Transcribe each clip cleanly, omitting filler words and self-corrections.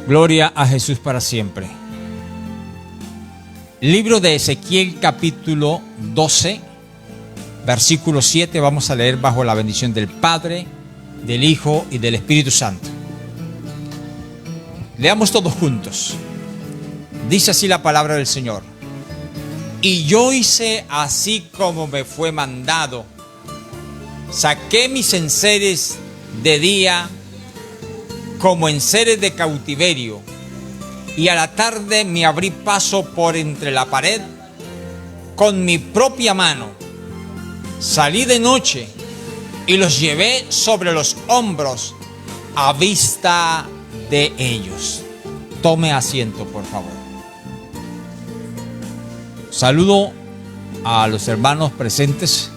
Gloria a Jesús para siempre. Libro de Ezequiel, capítulo 12, versículo 7. Vamos a leer bajo la bendición del Padre, del Hijo y del Espíritu Santo. Leamos todos juntos. Dice así la palabra del Señor. Y yo hice así como me fue mandado. Saqué mis enseres de día como enseres de cautiverio, y a la tarde me abrí paso por entre la pared con mi propia mano. Salí de noche y los llevé sobre los hombros a vista de ellos. Tome asiento, por favor. Saludo a los hermanos presentes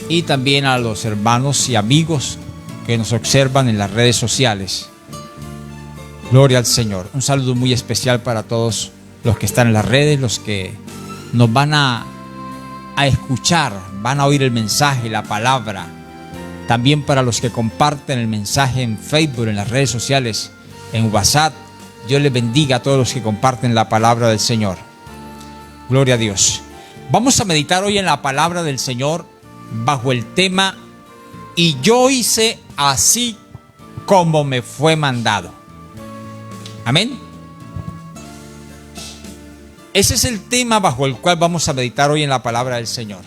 y también a los hermanos y amigos que nos observan en las redes sociales. Gloria al Señor. Un saludo muy especial para todos los que están en las redes, los que nos van a escuchar, van a oír el mensaje, la palabra. También para los que comparten el mensaje en Facebook, en las redes sociales, en WhatsApp. Dios les bendiga a todos los que comparten la palabra del Señor. Gloria a Dios. Vamos a meditar hoy en la palabra del Señor bajo el tema "Y yo hice así como me fue mandado". Amén. Ese es el tema bajo el cual vamos a meditar hoy en la palabra del Señor.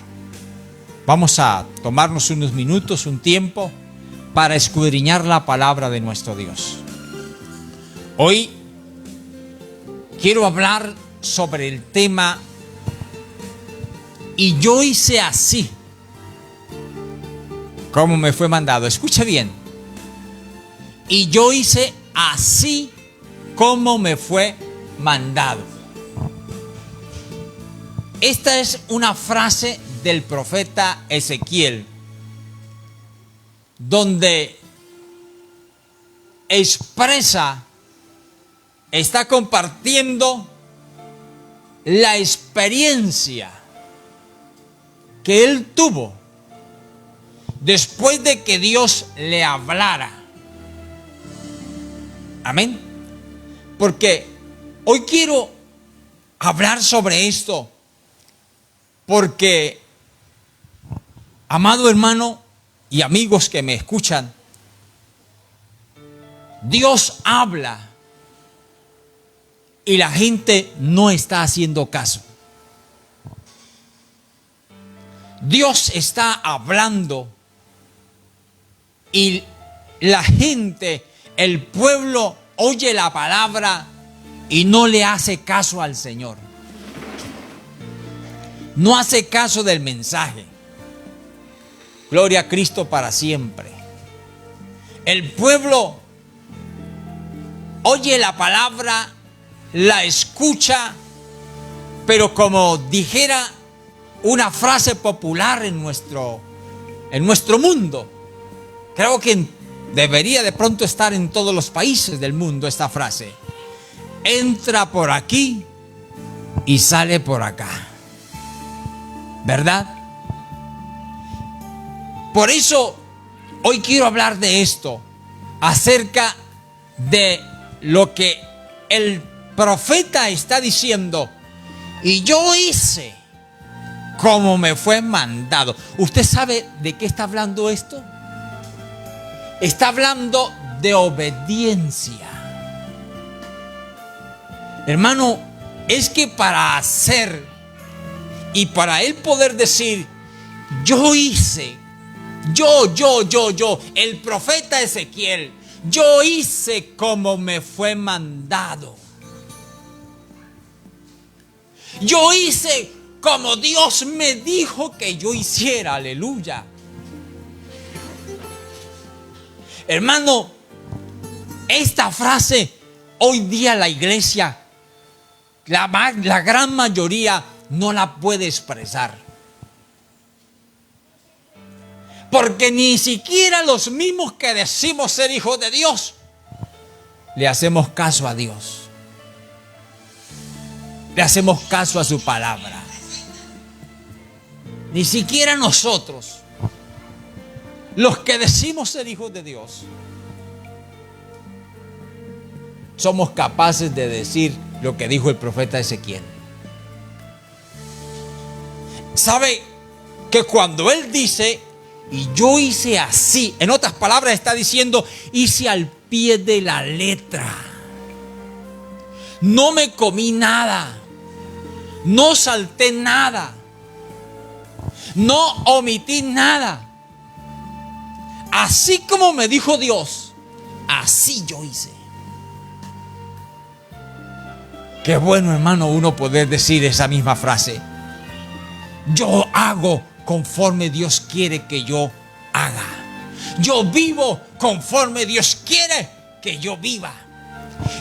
Vamos a tomarnos unos minutos, un tiempo, para escudriñar la palabra de nuestro Dios. Hoy quiero hablar sobre el tema "Y yo hice así como me fue mandado". Escucha bien. Y yo hice así como me fue mandado. Esta es una frase del profeta Ezequiel, donde está compartiendo la experiencia que él tuvo después de que Dios le hablara. Amén. Porque hoy quiero hablar sobre esto, porque, amado hermano y amigos que me escuchan, Dios habla y la gente no está haciendo caso. Dios está hablando y la gente, el pueblo, oye la palabra y no le hace caso al Señor. No hace caso del mensaje. Gloria a Cristo para siempre. El pueblo oye la palabra, la escucha, pero como dijera una frase popular en nuestro mundo, creo que debería de pronto estar en todos los países del mundo esta frase: entra por aquí y sale por acá. ¿Verdad? Por eso hoy quiero hablar de esto, acerca de lo que el profeta está diciendo. Y yo hice como me fue mandado. ¿Usted sabe de qué está hablando esto? Está hablando de obediencia. Hermano, es que para hacer y para él poder decir yo hice, el profeta Ezequiel, yo hice como me fue mandado. Yo hice como Dios me dijo que yo hiciera. Aleluya. Hermano, esta frase hoy día la iglesia, la gran mayoría, no la puede expresar. Porque ni siquiera los mismos que decimos ser hijos de Dios le hacemos caso a Dios. Le hacemos caso a su palabra. Ni siquiera nosotros, los que decimos ser hijos de Dios. somos capaces de decir lo que dijo el profeta Ezequiel. ¿Sabe que cuando él dice, y yo hice así, en otras palabras está diciendo, hice al pie de la letra? No me comí nada, no salté nada, no omití nada. Así como me dijo Dios, así yo hice. Qué bueno, hermano, uno poder decir esa misma frase. Yo hago conforme Dios quiere que yo haga. Yo vivo conforme Dios quiere que yo viva.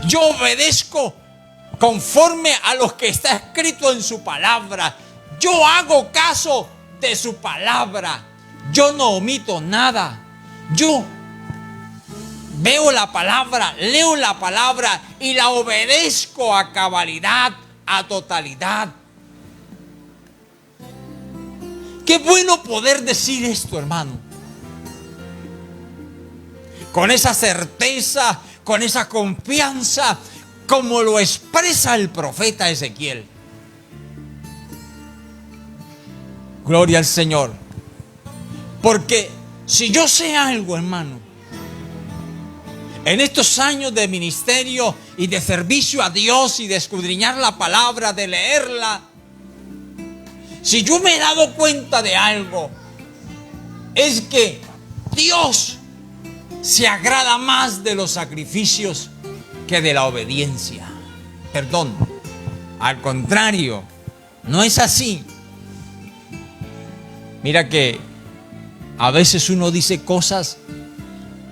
Yo obedezco conforme a lo que está escrito en su palabra. Yo hago caso de su palabra. Yo no omito nada. Yo veo la palabra, leo la palabra y la obedezco a cabalidad, a totalidad. Qué bueno poder decir esto, hermano. Con esa certeza, con esa confianza, como lo expresa el profeta Ezequiel. Gloria al Señor. Porque si yo sé algo, hermano, en estos años de ministerio y de servicio a Dios y de escudriñar la palabra, de leerla, si yo me he dado cuenta de algo, es que Dios se agrada más de los sacrificios que de la obediencia. Perdón, al contrario, no es así. Mira que a veces uno dice cosas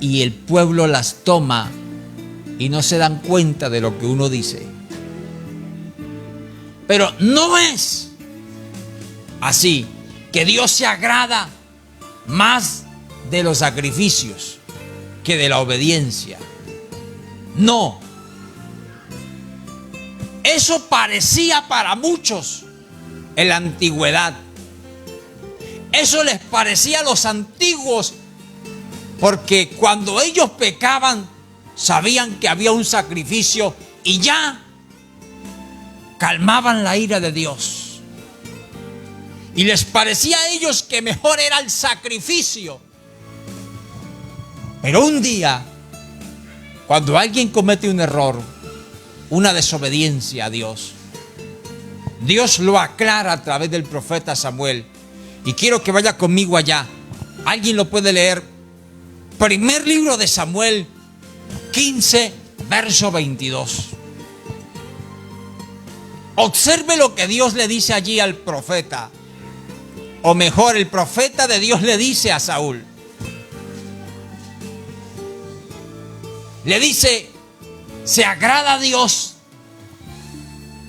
y el pueblo las toma y no se dan cuenta de lo que uno dice. Pero no es así, que Dios se agrada más de los sacrificios que de la obediencia. No. Eso parecía para muchos en la antigüedad. Eso les parecía a los antiguos, porque cuando ellos pecaban, sabían que había un sacrificio y ya calmaban la ira de Dios. Y les parecía a ellos que mejor era el sacrificio. Pero un día, cuando alguien comete un error, una desobediencia a Dios, Dios lo aclara a través del profeta Samuel. Y quiero que vaya conmigo allá. Alguien lo puede leer. Primer libro de Samuel 15, verso 22. Observe lo que Dios le dice allí al profeta. O mejor, el profeta de Dios le dice a Saúl. Le dice, ¿se agrada Dios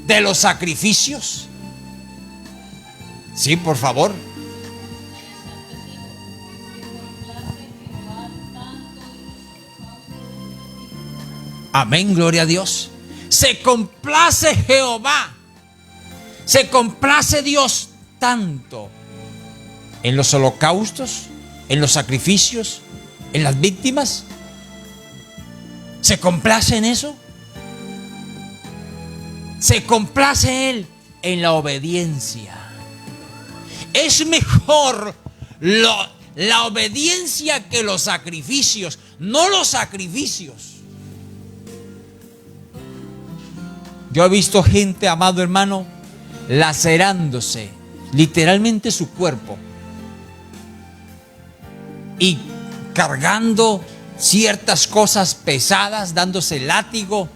de los sacrificios? Sí, por favor. Amén, gloria a Dios. Se complace Jehová. Se complace Dios tanto en los holocaustos, en los sacrificios, en las víctimas. ¿Se complace en eso? Se complace Él en la obediencia. Es mejor la obediencia que los sacrificios, no los sacrificios. Yo he visto gente, amado hermano, lacerándose literalmente su cuerpo y cargando ciertas cosas pesadas, dándose látigo.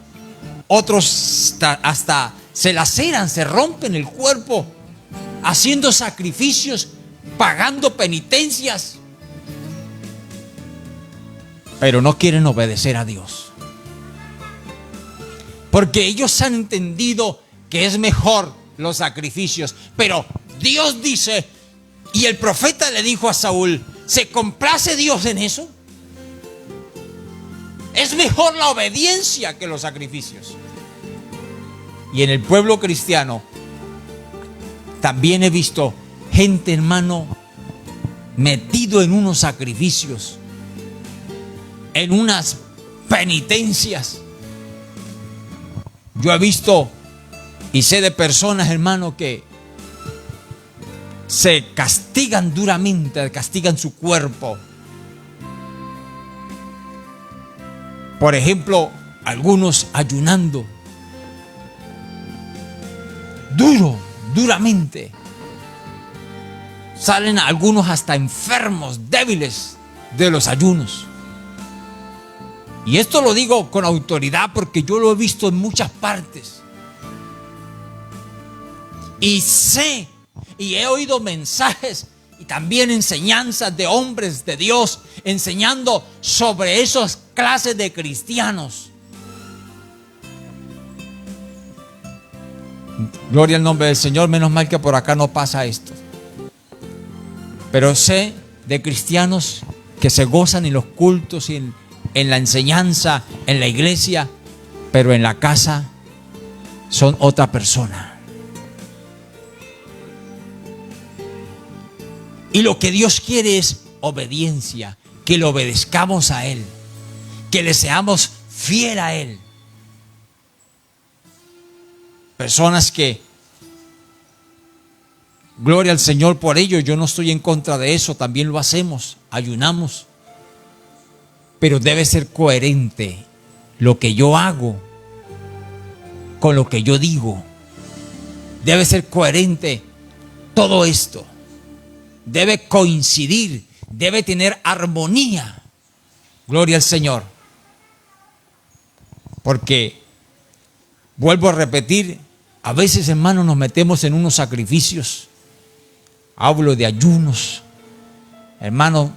Otros hasta se laceran, se rompen el cuerpo, haciendo sacrificios, pagando penitencias, pero no quieren obedecer a Dios. Porque ellos han entendido que es mejor los sacrificios. Pero Dios dice, y el profeta le dijo a Saúl, ¿se complace Dios en eso? Es mejor la obediencia que los sacrificios. Y en el pueblo cristiano también he visto gente, hermano, metido en unos sacrificios, en unas penitencias, Yo he visto y sé de personas, hermano, que se castigan duramente, castigan su cuerpo. Por ejemplo, algunos ayunando duramente. Salen algunos hasta enfermos, débiles de los ayunos. Y esto lo digo con autoridad porque yo lo he visto en muchas partes. Y sé, y he oído mensajes y también enseñanzas de hombres de Dios enseñando sobre esas clases de cristianos. Gloria al nombre del Señor, menos mal que por acá no pasa esto. Pero sé de cristianos que se gozan en los cultos y en la enseñanza, en la iglesia, pero en la casa son otra persona. Y lo que Dios quiere es obediencia, que le obedezcamos a Él, que le seamos fiel a Él. Personas que, gloria al Señor por ello, yo no estoy en contra de eso, también lo hacemos, ayunamos. Pero debe ser coherente lo que yo hago con lo que yo digo. Debe ser coherente todo esto. Debe coincidir, debe tener armonía. Gloria al Señor. Porque, vuelvo a repetir, a veces, hermanos, nos metemos en unos sacrificios. Hablo de ayunos, hermano,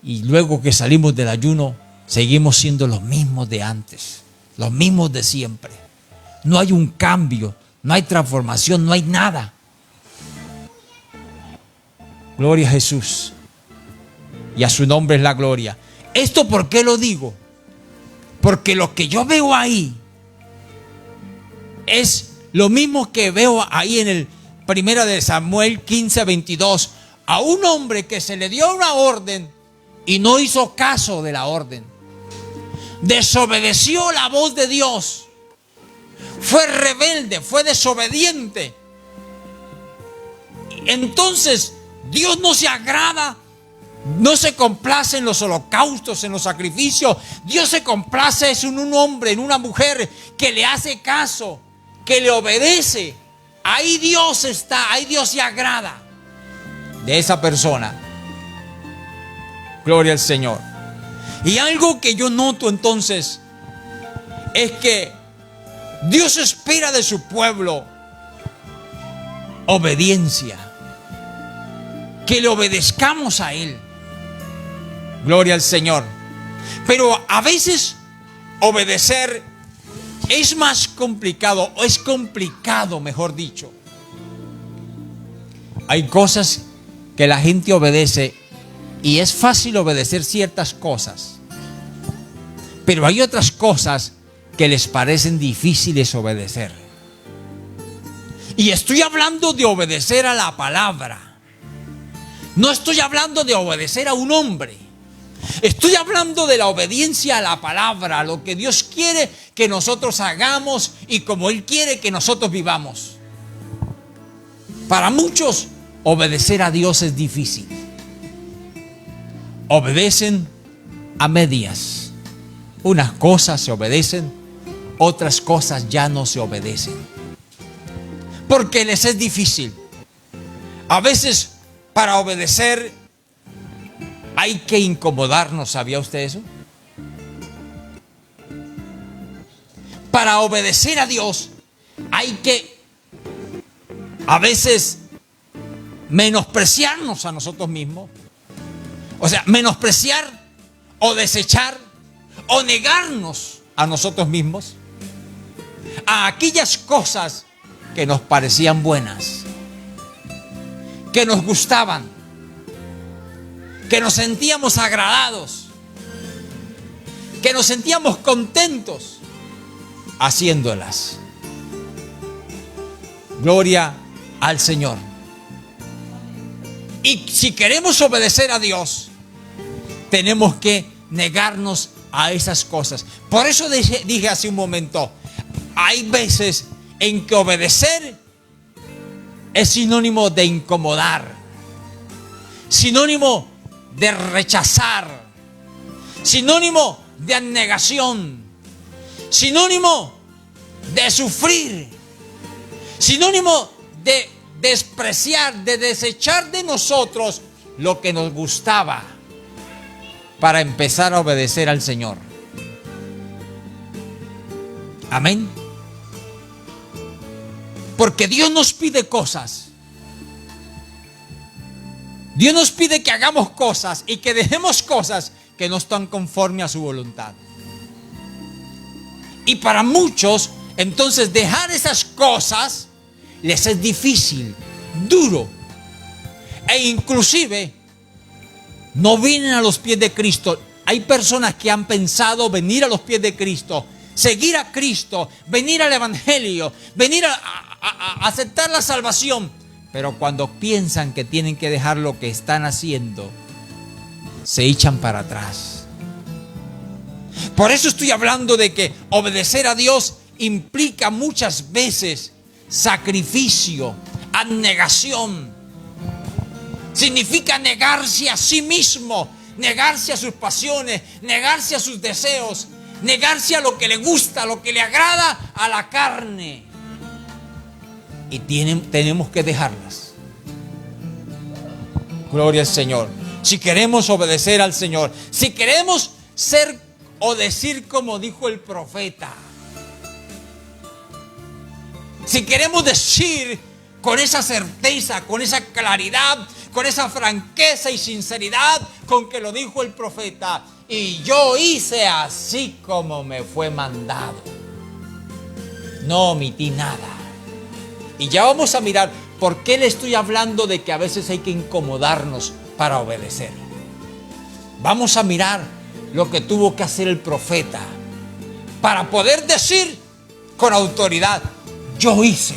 y luego que salimos del ayuno, seguimos siendo los mismos de antes, los mismos de siempre. No hay un cambio, no hay transformación, no hay nada. Gloria a Jesús. Y a su nombre es la gloria. ¿Esto por qué lo digo? Porque lo que yo veo ahí es lo mismo que veo ahí en el Primera de Samuel 15:22. A un hombre que se le dio una orden y no hizo caso de la orden. Desobedeció la voz de Dios. Fue rebelde, fue desobediente. Entonces, Dios no se agrada, no se complace en los holocaustos, en los sacrificios. Dios se complace en un hombre, en una mujer que le hace caso, que le obedece. Ahí Dios está, ahí Dios se agrada de esa persona. Gloria al Señor. Y algo que yo noto entonces es que Dios espera de su pueblo obediencia, que le obedezcamos a Él. Gloria al Señor. Pero a veces obedecer es más complicado, o es complicado, mejor dicho. Hay cosas que la gente obedece y es fácil obedecer ciertas cosas, pero hay otras cosas que les parecen difíciles obedecer. Y estoy hablando de obedecer a la palabra. No estoy hablando de obedecer a un hombre. Estoy hablando de la obediencia a la palabra, a lo que Dios quiere que nosotros hagamos y como Él quiere que nosotros vivamos. Para muchos, obedecer a Dios es difícil. Obedecen a medias. Unas cosas se obedecen, otras cosas ya no se obedecen. Porque les es difícil. A veces, para obedecer, hay que incomodarnos. ¿Sabía usted eso? Para obedecer a Dios, hay que, a veces, menospreciarnos a nosotros mismos. O sea, menospreciar o desechar o negarnos a nosotros mismos, a aquellas cosas que nos parecían buenas, que nos gustaban, que nos sentíamos agradados, que nos sentíamos contentos haciéndolas. Gloria al Señor. Y si queremos obedecer a Dios, tenemos que negarnos a esas cosas. Por eso dije hace un momento, hay veces en que obedecer es sinónimo de incomodar, sinónimo de rechazar, sinónimo de abnegación, sinónimo de sufrir, sinónimo de despreciar, de desechar de nosotros lo que nos gustaba para empezar a obedecer al Señor. Amén. Porque Dios nos pide cosas. Dios nos pide que hagamos cosas y que dejemos cosas que no están conforme a su voluntad. Y para muchos, entonces, dejar esas cosas les es difícil, duro. E inclusive no vienen a los pies de Cristo. Hay personas que han pensado venir a los pies de Cristo, seguir a Cristo, venir al Evangelio, venir a aceptar la salvación. Pero cuando piensan que tienen que dejar lo que están haciendo, se echan para atrás. Por eso estoy hablando de que obedecer a Dios implica muchas veces sacrificio, abnegación. Significa negarse a sí mismo, negarse a sus pasiones, negarse a sus deseos, negarse a lo que le gusta, a lo que le agrada a la carne. Y tenemos que dejarlas. Gloria al Señor. Si queremos obedecer al Señor, si queremos ser o decir como dijo el profeta, si queremos decir con esa certeza, con esa claridad, con esa franqueza y sinceridad con que lo dijo el profeta: y yo hice así como me fue mandado, no omití nada. Y ya vamos a mirar por qué le estoy hablando de que a veces hay que incomodarnos para obedecer. Vamos a mirar lo que tuvo que hacer el profeta para poder decir con autoridad: yo hice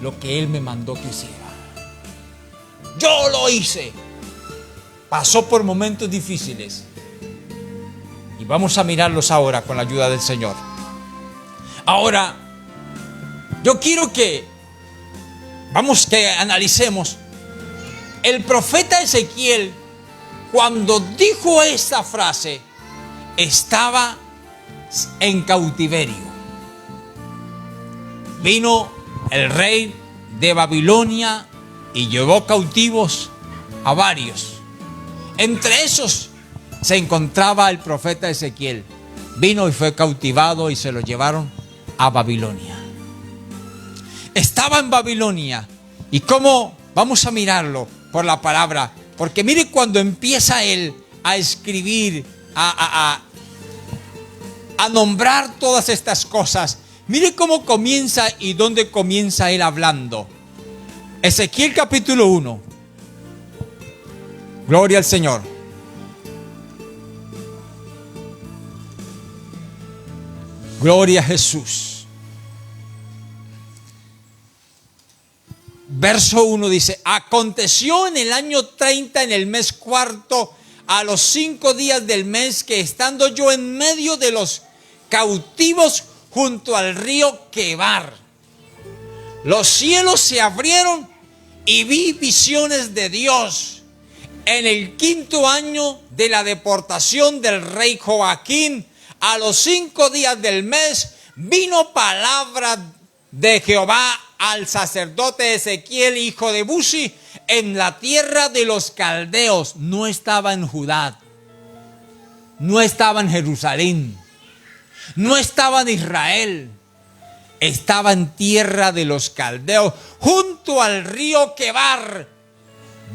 lo que él me mandó que hiciera. Yo lo hice. Pasó por momentos difíciles y vamos a mirarlos ahora con la ayuda del Señor. Ahora, yo quiero que analicemos. El profeta Ezequiel, cuando dijo esta frase, estaba en cautiverio. Vino el rey de Babilonia y llevó cautivos a varios. Entre esos se encontraba el profeta Ezequiel. Vino y fue cautivado y se lo llevaron a Babilonia. Estaba en Babilonia. ¿Y cómo? Vamos a mirarlo por la palabra. Porque mire cuando empieza él a escribir, a nombrar todas estas cosas. Mire cómo comienza y dónde comienza él hablando. Ezequiel capítulo 1. Gloria al Señor. Gloria a Jesús. Verso 1 dice: aconteció en el año 30, en el mes cuarto, a los 5 días del mes, que estando yo en medio de los cautivos junto al río Quebar, los cielos se abrieron y vi visiones de Dios. En el 5.º año de la deportación del rey Joaquín, a los 5 días del mes, vino palabra de Jehová al sacerdote Ezequiel, hijo de Buzi, en la tierra de los caldeos. No estaba en Judá, no estaba en Jerusalén, no estaba en Israel, estaba en tierra de los caldeos, junto al río Quebar.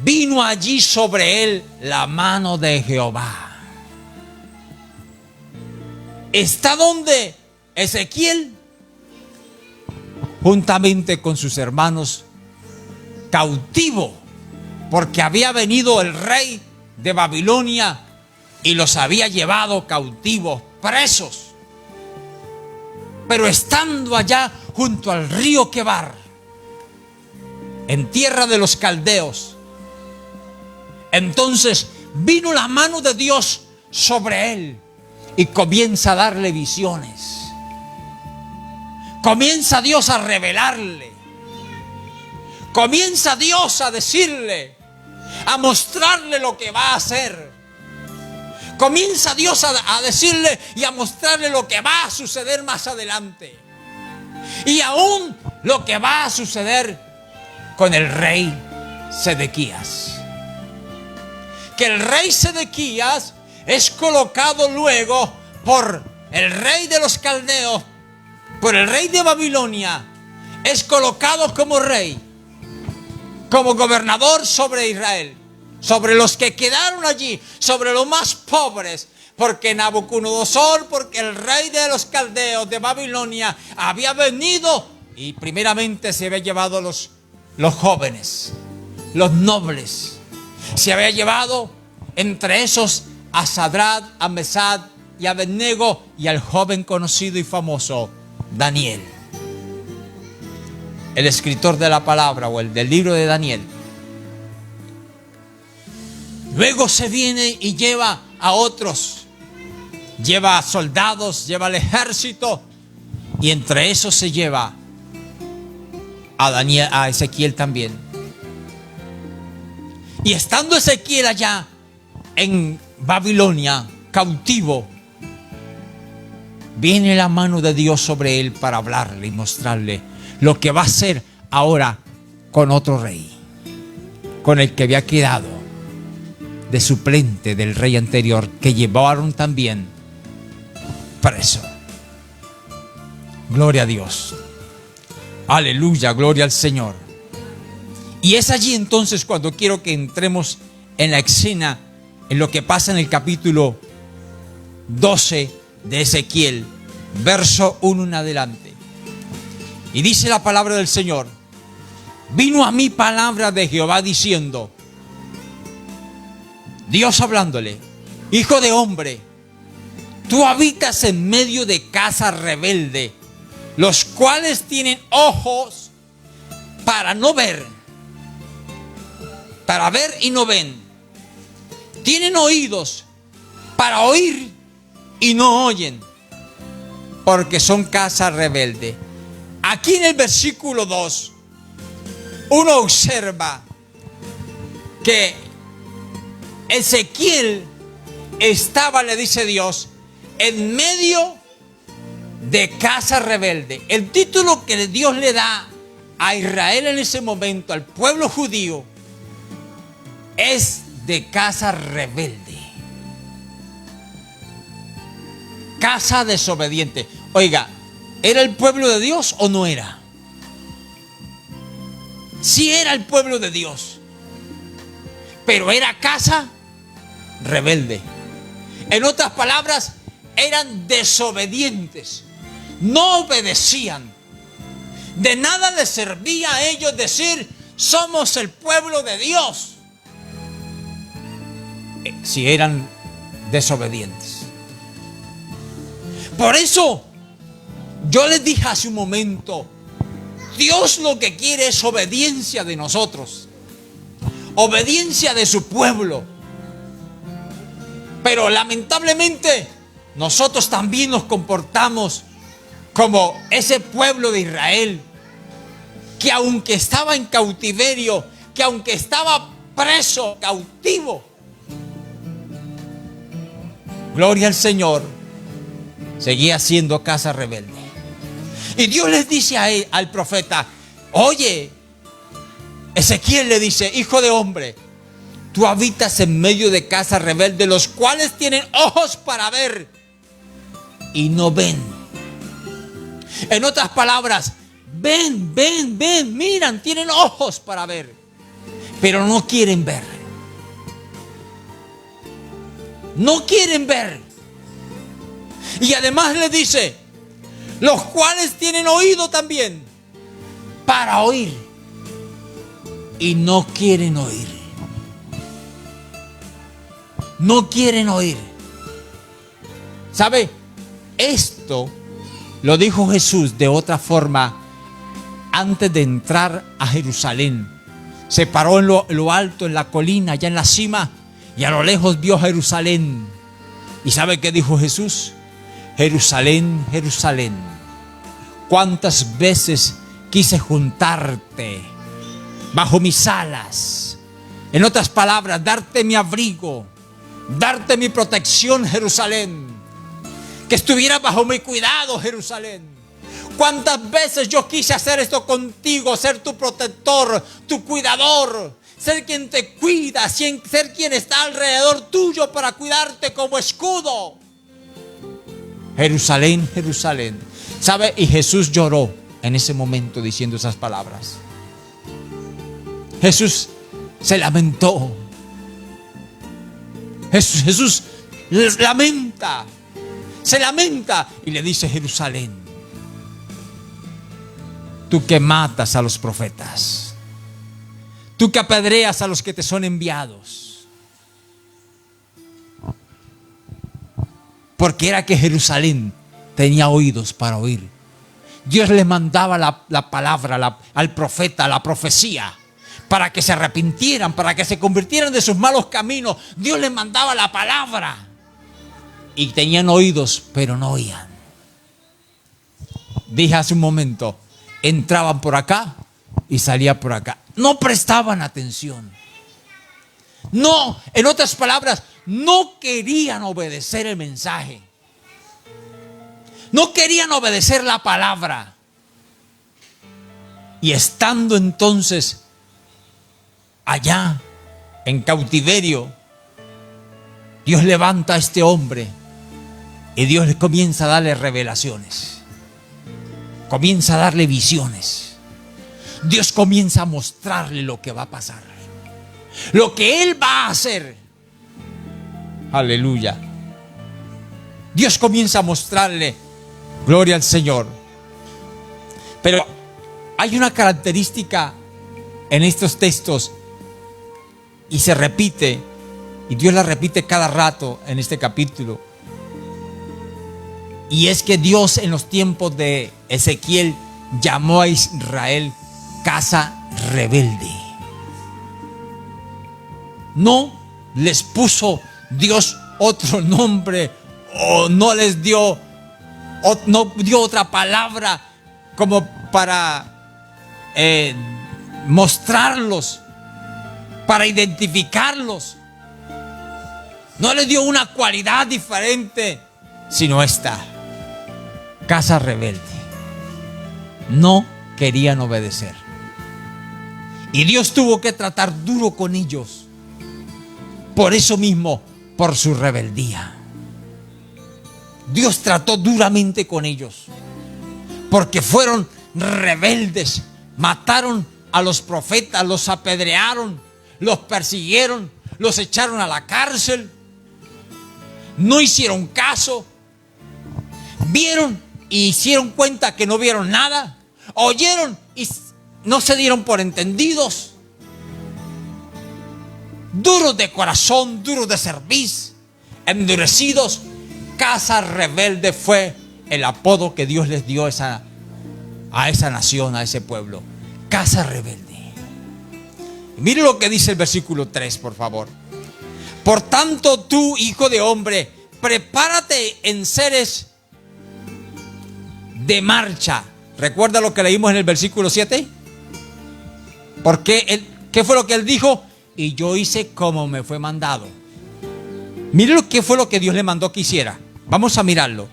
Vino allí sobre él la mano de Jehová. ¿Está donde Ezequiel? Juntamente con sus hermanos, cautivo, porque había venido el rey de Babilonia y los había llevado cautivos, presos. Pero estando allá junto al río Quebar, en tierra de los caldeos, entonces vino la mano de Dios sobre él y comienza a darle visiones. comienza Dios a revelarle. Comienza Dios a decirle, a mostrarle lo que va a hacer. Comienza Dios a decirle y a mostrarle lo que va a suceder más adelante. Y aún lo que va a suceder con el rey Sedequías. Que el rey Sedequías es colocado luego por el rey de los caldeos, por el rey de Babilonia. Es colocado como rey, como gobernador sobre Israel, sobre los que quedaron allí, sobre los más pobres, porque Nabucodonosor, porque el rey de los caldeos de Babilonia había venido y primeramente se había llevado los jóvenes, los nobles. Se había llevado entre esos a Sadrach, a Mesach y a Abednego y al joven conocido y famoso Daniel, el escritor de la palabra o el del libro de Daniel. Luego se viene y lleva a otros, lleva a soldados, lleva al ejército, y entre esos se lleva a Daniel, a Ezequiel también. Y estando Ezequiel allá en Babilonia, cautivo, viene la mano de Dios sobre él para hablarle y mostrarle lo que va a hacer ahora con otro rey, con el que había quedado de suplente del rey anterior, que llevaron también preso. Gloria a Dios. Aleluya, gloria al Señor. Y es allí entonces cuando quiero que entremos en la escena, en lo que pasa en el capítulo 12 de Ezequiel, verso 1 en adelante. Y dice la palabra del Señor: vino a mí palabra de Jehová diciendo, Dios hablándole: hijo de hombre, tú habitas en medio de casa rebelde, los cuales tienen ojos para no ver, para ver y no ven. Tienen oídos para oír y no oyen, porque son casa rebelde. Aquí en el versículo 2, uno observa que Ezequiel estaba, le dice Dios, en medio de casa rebelde. El título que Dios le da a Israel en ese momento, al pueblo judío, es de casa rebelde, casa desobediente. Oiga, ¿era el pueblo de Dios o no era? Sí era el pueblo de Dios, pero era casa rebelde. En otras palabras, eran desobedientes, no obedecían. De nada les servía a ellos decir: somos el pueblo de Dios, si eran desobedientes. Por eso yo les dije hace un momento, Dios lo que quiere es obediencia de nosotros, obediencia de su pueblo. Pero lamentablemente nosotros también nos comportamos como ese pueblo de Israel, que aunque estaba en cautiverio, que aunque estaba preso, cautivo, gloria al Señor, seguía siendo casa rebelde. Y Dios les dice al profeta: oye, Ezequiel le dice: hijo de hombre, tú habitas en medio de casa rebelde, los cuales tienen ojos para ver y no ven. En otras palabras, ven, miran, tienen ojos para ver, pero no quieren ver. No quieren ver. Y además le dice: los cuales tienen oído también para oír y no quieren oír. No quieren oír. ¿Sabe? Esto lo dijo Jesús de otra forma antes de entrar a Jerusalén. Se paró en lo alto, en la colina, allá en la cima, y a lo lejos vio Jerusalén. ¿Y sabe qué dijo Jesús? Jerusalén, Jerusalén, cuántas veces quise juntarte bajo mis alas. En otras palabras, darte mi abrigo, darte mi protección, Jerusalén. Que estuviera bajo mi cuidado, Jerusalén. Cuántas veces yo quise hacer esto contigo, ser tu protector, tu cuidador, ser quien te cuida, ser quien está alrededor tuyo para cuidarte como escudo. Jerusalén, Jerusalén. ¿Sabe? Y Jesús lloró en ese momento diciendo esas palabras. Jesús se lamentó. Jesús lamenta. Se lamenta y le dice: Jerusalén, tú que matas a los profetas, tú que apedreas a los que te son enviados. Porque era que Jerusalén tenía oídos para oír. Dios le mandaba la palabra al profeta, la profecía, para que se arrepintieran, para que se convirtieran de sus malos caminos. Dios les mandaba la palabra. Y tenían oídos, pero no oían. Dije hace un momento, entraban por acá y salían por acá. No prestaban atención. No, en otras palabras, no querían obedecer el mensaje. No querían obedecer la palabra. Y estando entonces allá en cautiverio, Dios levanta a este hombre y Dios le comienza a darle revelaciones. Comienza a darle visiones. Dios comienza a mostrarle lo que va a pasar, lo que Él va a hacer. Aleluya. Dios comienza a mostrarle. Gloria al Señor. Pero hay una característica en estos textos y se repite, y Dios la repite cada rato en este capítulo. Y es que Dios en los tiempos de Ezequiel llamó a Israel casa rebelde. No les puso Dios otro nombre, o no les dio, o no dio otra palabra como para mostrarlos, para identificarlos. No les dio una cualidad diferente, sino esta: casa rebelde. No querían obedecer. Y Dios tuvo que tratar duro con ellos. Por eso mismo, por su rebeldía. Dios trató duramente con ellos. Porque fueron rebeldes. Mataron a los profetas, los apedrearon, los persiguieron, los echaron a la cárcel. No hicieron caso. Vieron y hicieron cuenta que no vieron nada. Oyeron y no se dieron por entendidos. Duros de corazón, duros de cerviz, endurecidos. Casa rebelde fue el apodo que Dios les dio a esa nación, a ese pueblo. Casa rebelde. Mire lo que dice el versículo 3, por favor. Por tanto, tú, hijo de hombre, prepárate en seres de marcha. ¿Recuerda lo que leímos en el versículo 7? Porque ¿qué fue lo que él dijo? Y yo hice como me fue mandado. Mire lo que fue lo que Dios le mandó que hiciera. Vamos a mirarlo.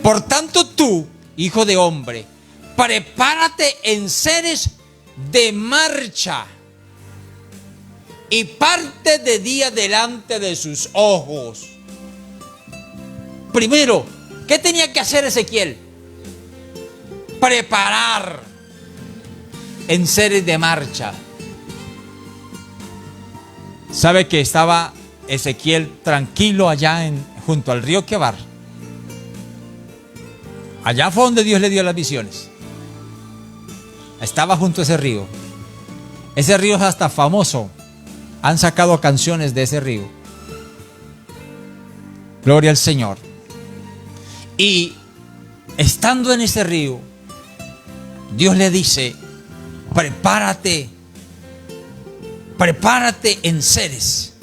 Por tanto, tú, hijo de hombre, prepárate en seres de marcha y parte de día delante de sus ojos. Primero, ¿qué tenía que hacer Ezequiel? Preparar en seres de marcha. ¿Sabe que estaba Ezequiel tranquilo allá junto al río Quebar? Allá fue donde Dios le dio las visiones. Estaba junto a ese río. Ese río es hasta famoso. Han sacado canciones de ese río. Gloria al Señor. Y estando en ese río, Dios le dice: prepárate en seres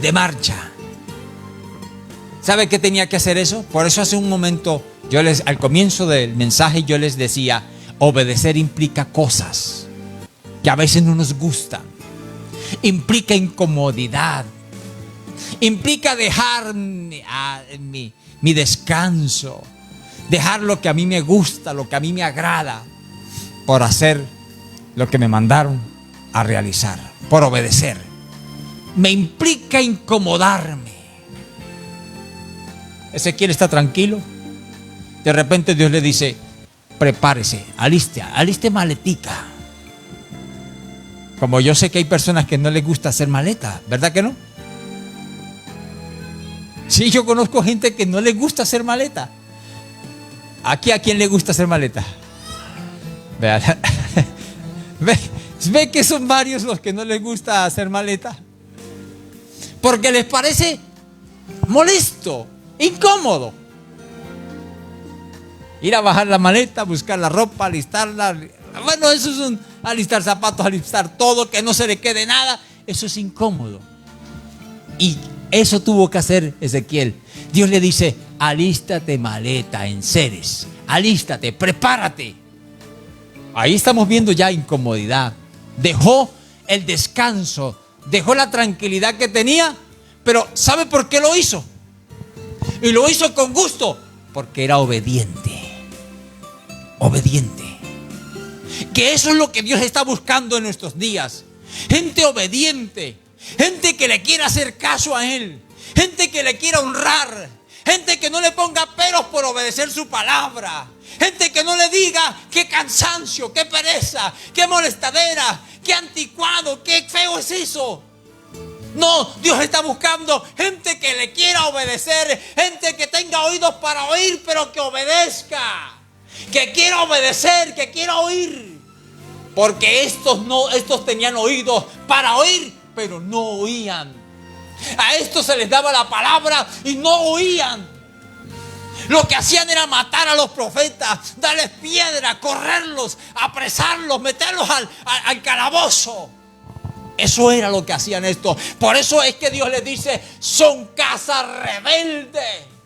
de marcha. ¿Sabe qué tenía que hacer eso? Por eso hace un momento Al comienzo del mensaje yo les decía, obedecer implica cosas que a veces no nos gustan. Implica incomodidad. Implica dejar mi descanso. Dejar lo que a mí me gusta, lo que a mí me agrada, por hacer lo que me mandaron a realizar, por obedecer. Me implica incomodarme. Ezequiel está tranquilo. De repente Dios le dice, prepárese, aliste maletica. Como yo sé que hay personas que no les gusta hacer maleta, ¿verdad que no? Sí, yo conozco gente que no les gusta hacer maleta. Aquí, ¿a quién le gusta hacer maleta? Vean. Ve que son varios los que no les gusta hacer maleta. Porque les parece molesto, incómodo. Ir a bajar la maleta, buscar la ropa, alistarla. Bueno, eso es alistar zapatos, alistar todo, que no se le quede nada. Eso es incómodo. Y eso tuvo que hacer Ezequiel. Dios le dice, alístate maleta, enseres. Alístate, prepárate. Ahí estamos viendo ya incomodidad. Dejó el descanso, dejó la tranquilidad que tenía, pero ¿sabe por qué lo hizo? Y lo hizo con gusto, porque era obediente. Obediente. Que eso es lo que Dios está buscando en nuestros días. Gente obediente, gente que le quiera hacer caso a Él, gente que le quiera honrar, gente que no le ponga peros por obedecer su palabra, gente que no le diga qué cansancio, qué pereza, qué molestadera, qué anticuado, qué feo es eso. No, Dios está buscando gente que le quiera obedecer, gente que tenga oídos para oír, pero que obedezca, que quiera obedecer, que quiera oír. Porque estos tenían oídos para oír, pero no oían. A estos se les daba la palabra y no oían. Lo que hacían era matar a los profetas, darles piedra, correrlos, apresarlos, meterlos al calabozo. Eso era lo que hacían estos. Por eso es que Dios les dice, son casa rebelde.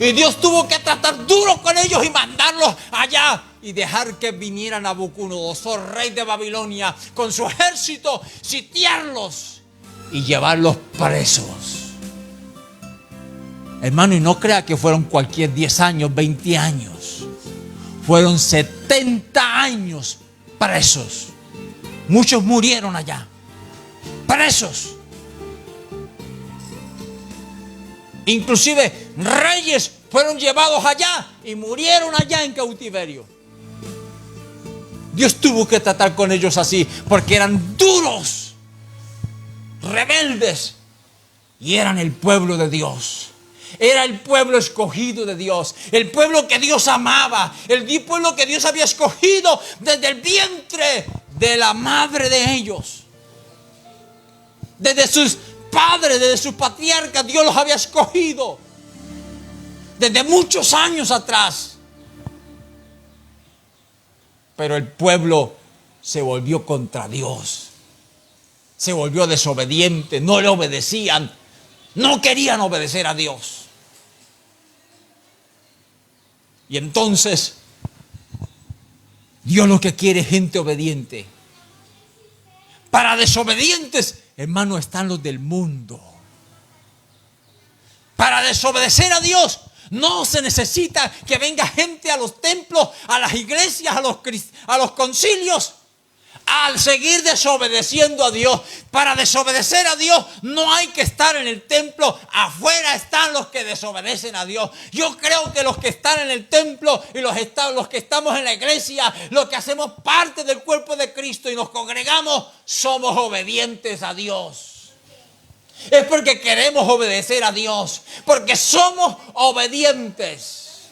Y Dios tuvo que tratar duro con ellos y mandarlos allá y dejar que viniera Nabucodonosor, rey de Babilonia, con su ejército, sitiarlos y llevarlos presos. Hermano, y no crea que fueron cualquier 10 años, 20 años. Fueron 70 años presos. Muchos murieron allá, presos. Inclusive reyes fueron llevados allá y murieron allá en cautiverio. Dios tuvo que tratar con ellos así porque eran duros, rebeldes, y eran el pueblo de Dios. Era el pueblo escogido de Dios, el pueblo que Dios amaba, el pueblo que Dios había escogido desde el vientre de la madre de ellos. Desde sus padres, desde sus patriarcas, Dios los había escogido desde muchos años atrás. Pero el pueblo se volvió contra Dios, se volvió desobediente, no le obedecían, no querían obedecer a Dios. Y entonces Dios lo que quiere es gente obediente. Para desobedientes, hermano, están los del mundo. Para desobedecer a Dios no se necesita que venga gente a los templos, a las iglesias, a los concilios, al seguir desobedeciendo a Dios. Para desobedecer a Dios no hay que estar en el templo. Afuera están los que desobedecen a Dios. Yo creo que los que están en el templo y los que estamos en la iglesia, los que hacemos parte del cuerpo de Cristo y nos congregamos, somos obedientes a Dios. Es porque queremos obedecer a Dios, porque somos obedientes.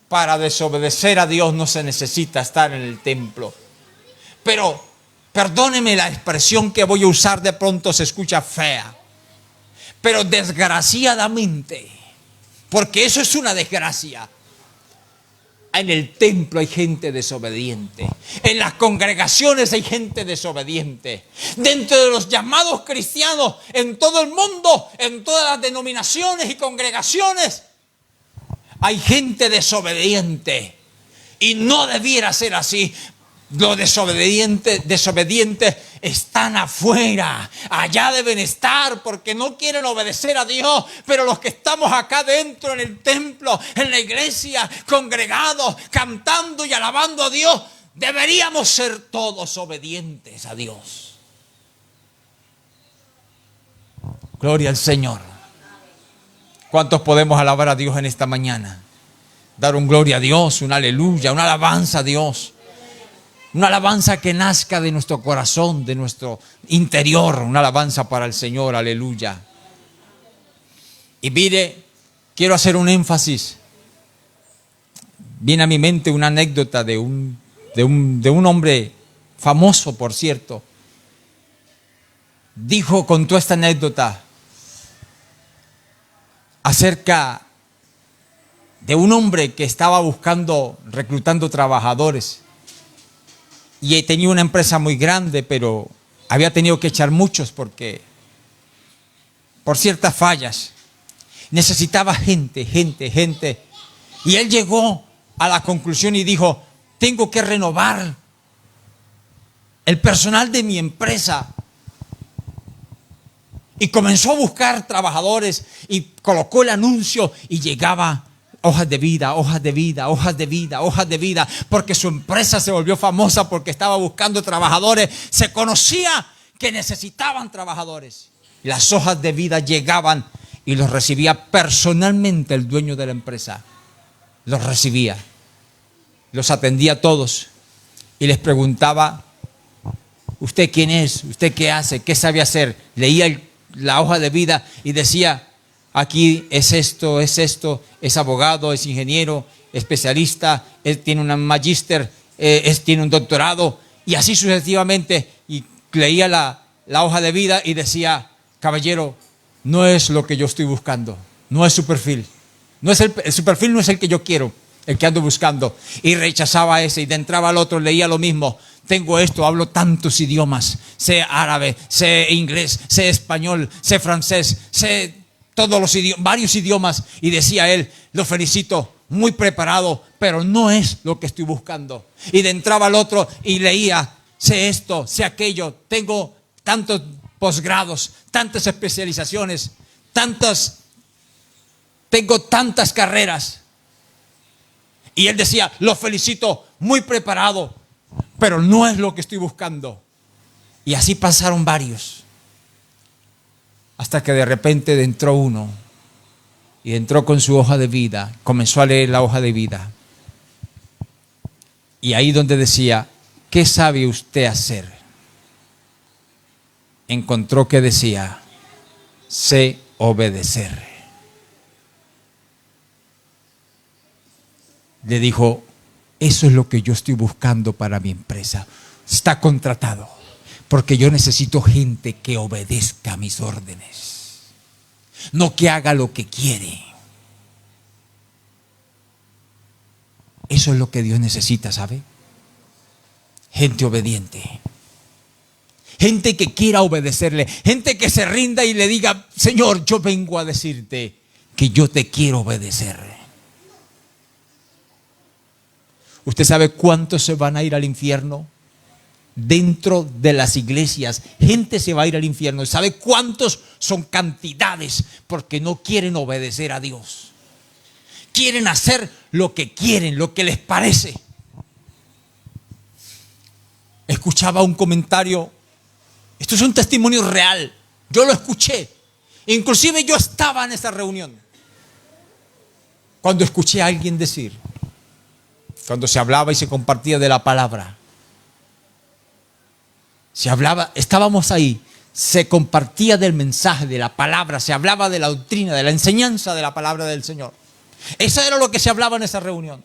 Para desobedecer a Dios no se necesita estar en el templo. Pero, perdóneme la expresión que voy a usar, de pronto se escucha fea. Pero desgraciadamente, porque eso es una desgracia, en el templo hay gente desobediente. En las congregaciones hay gente desobediente. Dentro de los llamados cristianos, en todo el mundo, en todas las denominaciones y congregaciones, hay gente desobediente y no debiera ser así. Los desobedientes están afuera, allá deben estar porque no quieren obedecer a Dios. Pero los que estamos acá dentro en el templo, en la iglesia, congregados, cantando y alabando a Dios, deberíamos ser todos obedientes a Dios. Gloria al Señor. ¿Cuántos podemos alabar a Dios en esta mañana? Dar un gloria a Dios, un aleluya, una alabanza a Dios. Una alabanza que nazca de nuestro corazón, de nuestro interior. Una alabanza para el Señor, aleluya. Y mire, quiero hacer un énfasis. Viene a mi mente una anécdota de un hombre famoso, por cierto. Contó esta anécdota acerca de un hombre que estaba reclutando trabajadores. Y tenía una empresa muy grande, pero había tenido que echar muchos por ciertas fallas. Necesitaba gente. Y él llegó a la conclusión y dijo: tengo que renovar el personal de mi empresa. Y comenzó a buscar trabajadores y colocó el anuncio y llegaba hojas de vida, porque su empresa se volvió famosa porque estaba buscando trabajadores. Se conocía que necesitaban trabajadores. Las hojas de vida llegaban y los recibía personalmente el dueño de la empresa. Los recibía, los atendía a todos y les preguntaba: ¿usted quién es? ¿Usted qué hace? ¿Qué sabe hacer? Leía la hoja de vida y decía: aquí es esto, es abogado, es ingeniero, especialista, tiene un magíster, tiene un doctorado, y así sucesivamente. Y leía la hoja de vida y decía: caballero, no es lo que yo estoy buscando, no es su perfil, su perfil no es el que yo quiero, el que ando buscando. Y rechazaba ese y entraba al otro, leía lo mismo: tengo esto, hablo tantos idiomas, sé árabe, sé inglés, sé español, sé francés, sé todos los idiomas, varios idiomas. Y decía él: lo felicito, muy preparado, pero no es lo que estoy buscando. Y entraba al otro y leía: sé esto, sé aquello, tengo tantos posgrados, tantas especializaciones, tengo tantas carreras. Y él decía: lo felicito, muy preparado, pero no es lo que estoy buscando. Y así pasaron varios, hasta que de repente entró uno y entró con su hoja de vida, comenzó a leer la hoja de vida. Y ahí donde decía: ¿qué sabe usted hacer?, encontró que decía: sé obedecer. Le dijo: eso es lo que yo estoy buscando para mi empresa. Está contratado, porque yo necesito gente que obedezca mis órdenes, no que haga lo que quiere. Eso es lo que Dios necesita, ¿sabe? Gente obediente, gente que quiera obedecerle, gente que se rinda y le diga: Señor, yo vengo a decirte que yo te quiero obedecer. ¿Usted sabe cuántos se van a ir al infierno? Dentro de las iglesias, gente se va a ir al infierno. ¿Sabe cuántos? Son cantidades, porque no quieren obedecer a Dios. Quieren hacer lo que quieren, lo que les parece. Escuchaba un comentario. Esto es un testimonio real. Yo lo escuché. Inclusive yo estaba en esa reunión cuando escuché a alguien decir, cuando se hablaba y se compartía de la palabra, se hablaba, estábamos ahí, se compartía del mensaje, de la palabra, se hablaba de la doctrina, de la enseñanza de la palabra del Señor. Eso era lo que se hablaba en esa reunión.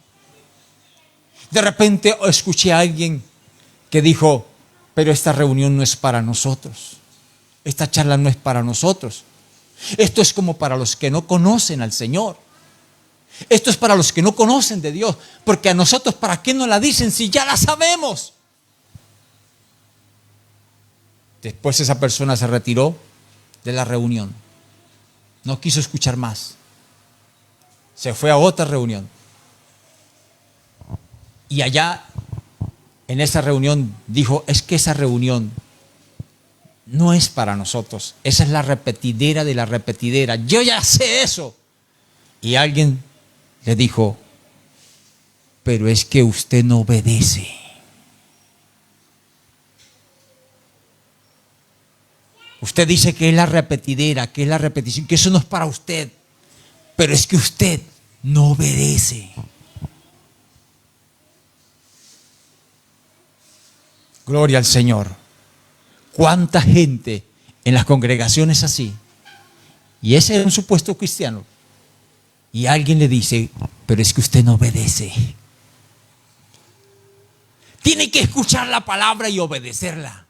De repente escuché a alguien que dijo: pero esta reunión no es para nosotros, esta charla no es para nosotros, esto es como para los que no conocen al Señor, esto es para los que no conocen de Dios, porque a nosotros ¿para qué nos la dicen si ya la sabemos? Después esa persona se retiró de la reunión, no quiso escuchar más. se fue a otra reunión. Y allá, en esa reunión, dijo, es que esa reunión no es para nosotros. Esa es la repetidera de la repetidera. Yo ya sé eso. Y alguien le dijo, pero es que usted no obedece. Usted dice que es la repetidera, que es la repetición, que eso no es para usted. Pero es que usted no obedece. Gloria al Señor. ¿Cuánta gente en las congregaciones así? Y ese era un supuesto cristiano. Y alguien le dice, pero es que usted no obedece. Tiene que escuchar la palabra y obedecerla.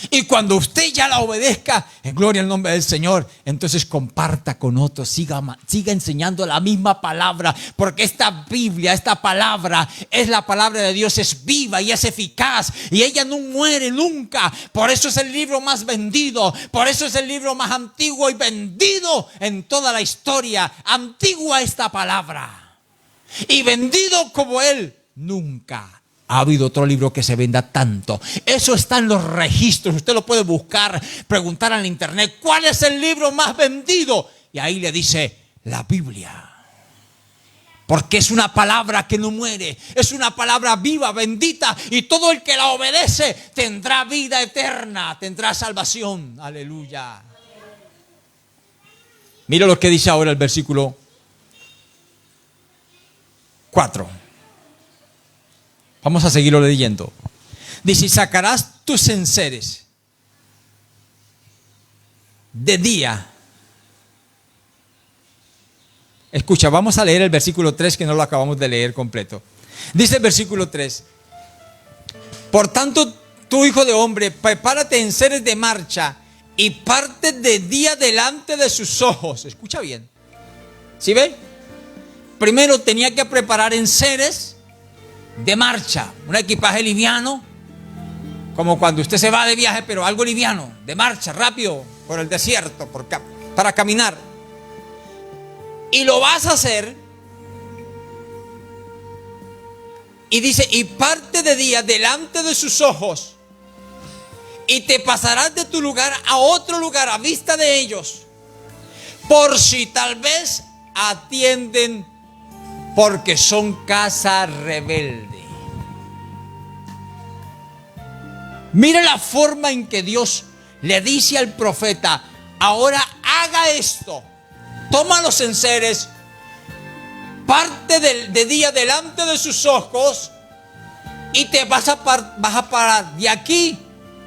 Y cuando usted ya la obedezca, en gloria al nombre del Señor, entonces comparta con otros, siga enseñando la misma palabra, porque esta Biblia, esta palabra, es la palabra de Dios, es viva y es eficaz, y ella no muere nunca. Por eso es el libro más vendido, por eso es el libro más antiguo y vendido en toda la historia. Antigua esta palabra, y vendido como él nunca ha habido otro libro que se venda tanto. Eso está en los registros. Usted lo puede buscar, preguntar en la internet, ¿cuál es el libro más vendido? Y ahí le dice, la Biblia. Porque es una palabra que no muere. Es una palabra viva, bendita. Y todo el que la obedece tendrá vida eterna, tendrá salvación. Aleluya. Mira lo que dice ahora el versículo 4. Vamos a seguirlo leyendo. Dice, sacarás tus enseres de día. Escucha, vamos a leer el versículo 3 que no lo acabamos de leer completo. Dice el versículo 3. Por tanto, tú, hijo de hombre, prepárate enseres de marcha y parte de día delante de sus ojos. Escucha bien. ¿Sí ve? Primero tenía que preparar enseres de marcha, un equipaje liviano, como cuando usted se va de viaje, pero algo liviano, de marcha, rápido, por el desierto, para caminar. Y lo vas a hacer. Y dice, y parte de día delante de sus ojos, y te pasarás de tu lugar a otro lugar a vista de ellos, por si tal vez atienden, porque son casa rebelde. Mire la forma en que Dios le dice al profeta, ahora haga esto, toma los enseres, parte de día delante de sus ojos, y te vas a parar de aquí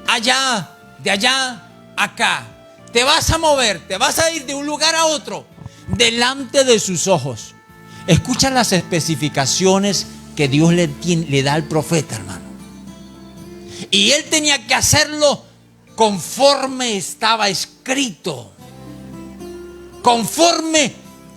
allá, de allá acá. Te vas a mover, te vas a ir de un lugar a otro, delante de sus ojos. Escucha las especificaciones que Dios le da al profeta, hermano. Y él tenía que hacerlo conforme estaba escrito, conforme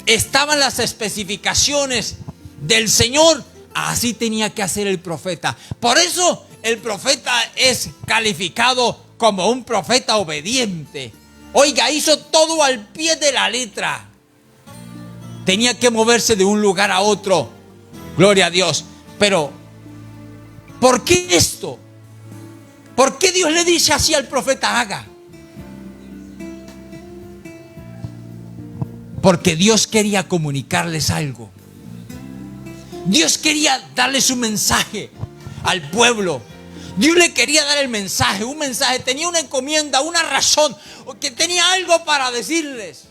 estaban las especificaciones del Señor. Así tenía que hacer el profeta. Por eso el profeta es calificado como un profeta obediente. Oiga, hizo todo al pie de la letra. Tenía que moverse de un lugar a otro. Gloria a Dios. Pero, ¿por qué esto? ¿Por qué Dios le dice así al profeta haga? Porque Dios quería comunicarles algo. Dios quería darles un mensaje al pueblo. Dios le quería dar el mensaje, un mensaje. Tenía una encomienda, una razón, que tenía algo para decirles.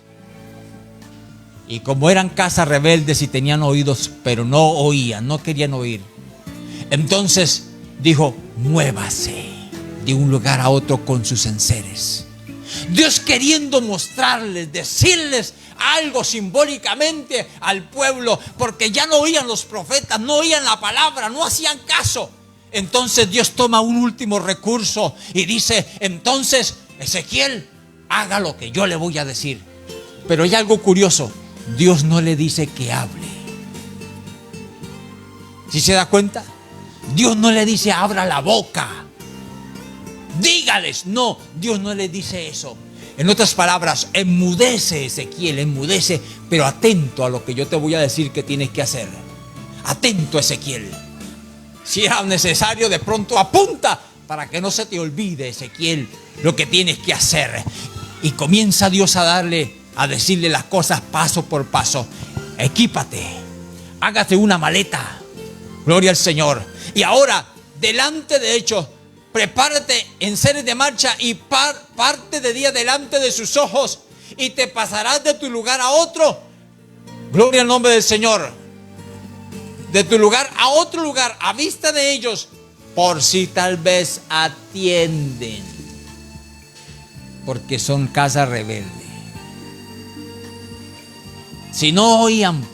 Y como eran casas rebeldes y tenían oídos, pero no oían, no querían oír, entonces dijo, muévase de un lugar a otro con sus enseres. Dios queriendo mostrarles, decirles algo simbólicamente al pueblo, porque ya no oían los profetas, no oían la palabra, no hacían caso. Entonces Dios toma un último recurso y dice, entonces Ezequiel, haga lo que yo le voy a decir. Pero hay algo curioso. Dios no le dice que hable. ¿Sí se da cuenta? Dios no le dice abra la boca, dígales. No, Dios no le dice eso. En otras palabras, enmudece, Ezequiel, enmudece, pero atento a lo que yo te voy a decir que tienes que hacer. Atento, Ezequiel. Si era necesario, de pronto apunta para que no se te olvide, Ezequiel, lo que tienes que hacer. Y comienza Dios a decirle las cosas paso por paso. Equípate, hágate una maleta. Gloria al Señor. Y ahora, delante de ellos, prepárate en seres de marcha y parte de día delante de sus ojos, y te pasarás de tu lugar a otro. Gloria al nombre del Señor. De tu lugar a otro lugar, a vista de ellos, por si tal vez atienden, porque son casa rebelde. Si no oían,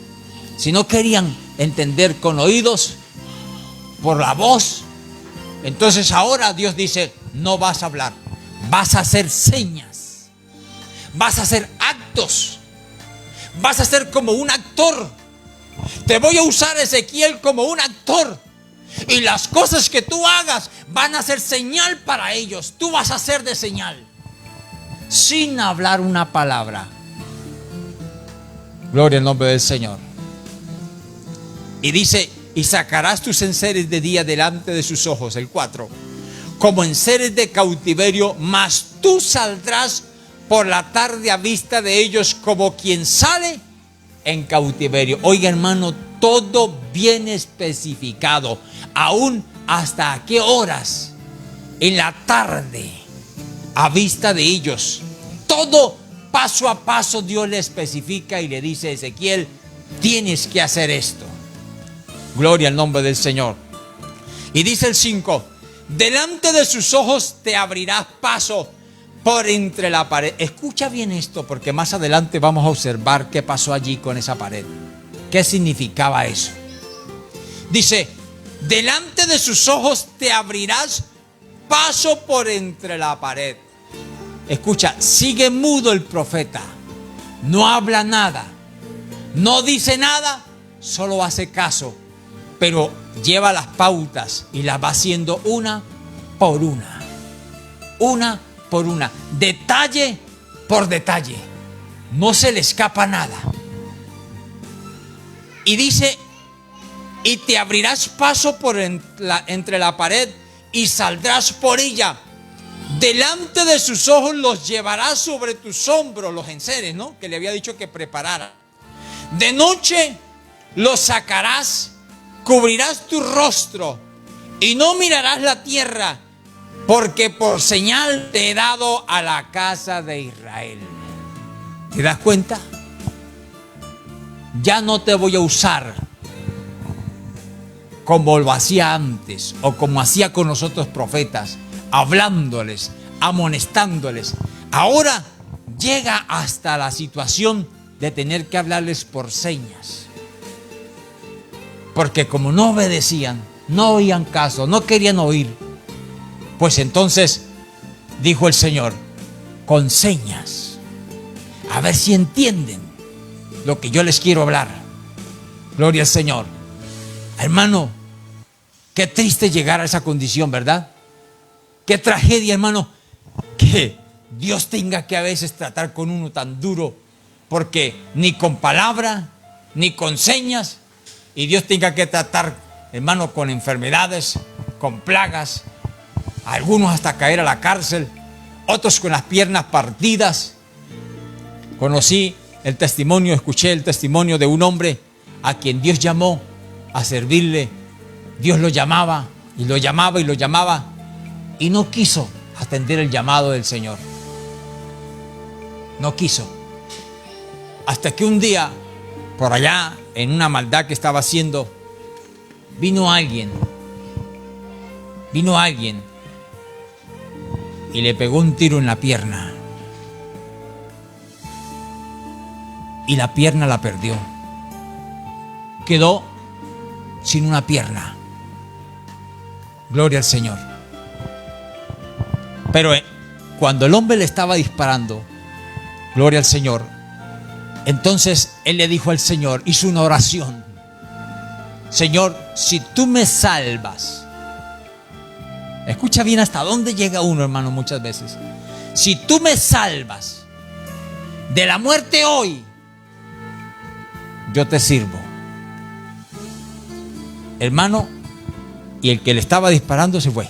si no querían entender con oídos, por la voz, entonces ahora Dios dice, no vas a hablar, vas a hacer señas, vas a hacer actos, vas a ser como un actor. Te voy a usar, Ezequiel, como un actor, y las cosas que tú hagas van a ser señal para ellos. Tú vas a ser de señal, sin hablar una palabra. Gloria al nombre del Señor. Y dice, y sacarás tus enseres de día delante de sus ojos, el 4, como enseres de cautiverio, mas tú saldrás por la tarde a vista de ellos como quien sale en cautiverio. Oiga, hermano, todo bien especificado, aún hasta qué horas, en la tarde a vista de ellos. Todo paso a paso Dios le especifica y le dice a Ezequiel, tienes que hacer esto. Gloria al nombre del Señor. Y dice el 5, delante de sus ojos te abrirás paso por entre la pared. Escucha bien esto, porque más adelante vamos a observar qué pasó allí con esa pared. ¿Qué significaba eso? Dice, delante de sus ojos te abrirás paso por entre la pared. Escucha, sigue mudo el profeta, no habla nada, no dice nada, solo hace caso, pero lleva las pautas y las va haciendo una por una, detalle por detalle, no se le escapa nada. Y dice, y te abrirás paso por entre la pared y saldrás por ella. Delante de sus ojos los llevarás sobre tus hombros, los enseres, ¿no? Que le había dicho que preparara. De noche los sacarás, cubrirás tu rostro y no mirarás la tierra, porque por señal te he dado a la casa de Israel. ¿Te das cuenta? Ya no te voy a usar como lo hacía antes o como hacía con nosotros profetas, hablándoles, amonestándoles. Ahora llega hasta la situación de tener que hablarles por señas, porque como no obedecían, no oían caso, no querían oír, pues entonces dijo el Señor, con señas, a ver si entienden lo que yo les quiero hablar. Gloria al Señor. Hermano, qué triste llegar a esa condición, ¿verdad? Qué tragedia, hermano, que Dios tenga que a veces tratar con uno tan duro, porque ni con palabra, ni con señas, y Dios tenga que tratar, hermano, con enfermedades, con plagas, algunos hasta caer a la cárcel, otros con las piernas partidas. Escuché el testimonio de un hombre a quien Dios llamó a servirle. Dios lo llamaba y lo llamaba y lo llamaba, y no quiso atender el llamado del Señor. No quiso. Hasta que un día, por allá, en una maldad que estaba haciendo, vino alguien y le pegó un tiro en la pierna. Y la pierna la perdió. Quedó sin una pierna. Gloria al Señor. Pero cuando el hombre le estaba disparando, gloria al Señor, entonces él le dijo al Señor, hizo una oración: Señor, si tú me salvas. Escucha bien hasta dónde llega uno, hermano, muchas veces. si tú me salvas de la muerte hoy, yo te sirvo. Hermano, y el que le estaba disparando se fue.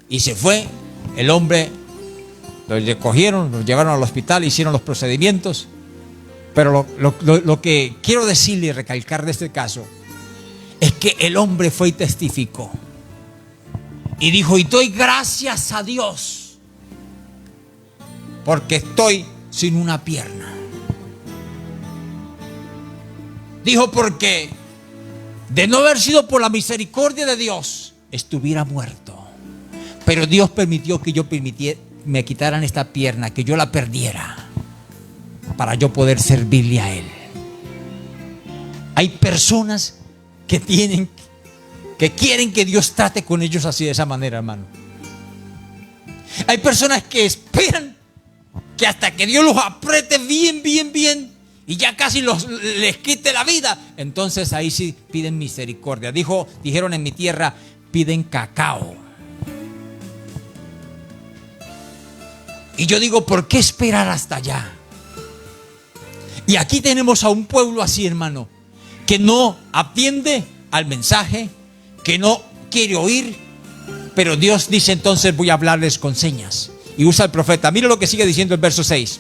Y se fue. El hombre lo recogieron, lo llevaron al hospital, hicieron los procedimientos. Pero lo que quiero decirle y recalcar de este caso es que el hombre fue y testificó. Y dijo, y doy gracias a Dios porque estoy sin una pierna. Dijo, porque de no haber sido por la misericordia de Dios, estuviera muerto. Pero Dios permitió que me quitaran esta pierna, que yo la perdiera, para yo poder servirle a Él. Hay personas que quieren que Dios trate con ellos así, de esa manera, hermano. Hay personas que esperan que hasta que Dios los apriete bien, y ya casi les quite la vida, entonces ahí sí piden misericordia. Dijeron en mi tierra, piden cacao. Y yo digo, ¿por qué esperar hasta allá? Y aquí tenemos a un pueblo así, hermano, que no atiende al mensaje, que no quiere oír, pero Dios dice, entonces voy a hablarles con señas. Y usa el profeta. Mira lo que sigue diciendo el verso 6.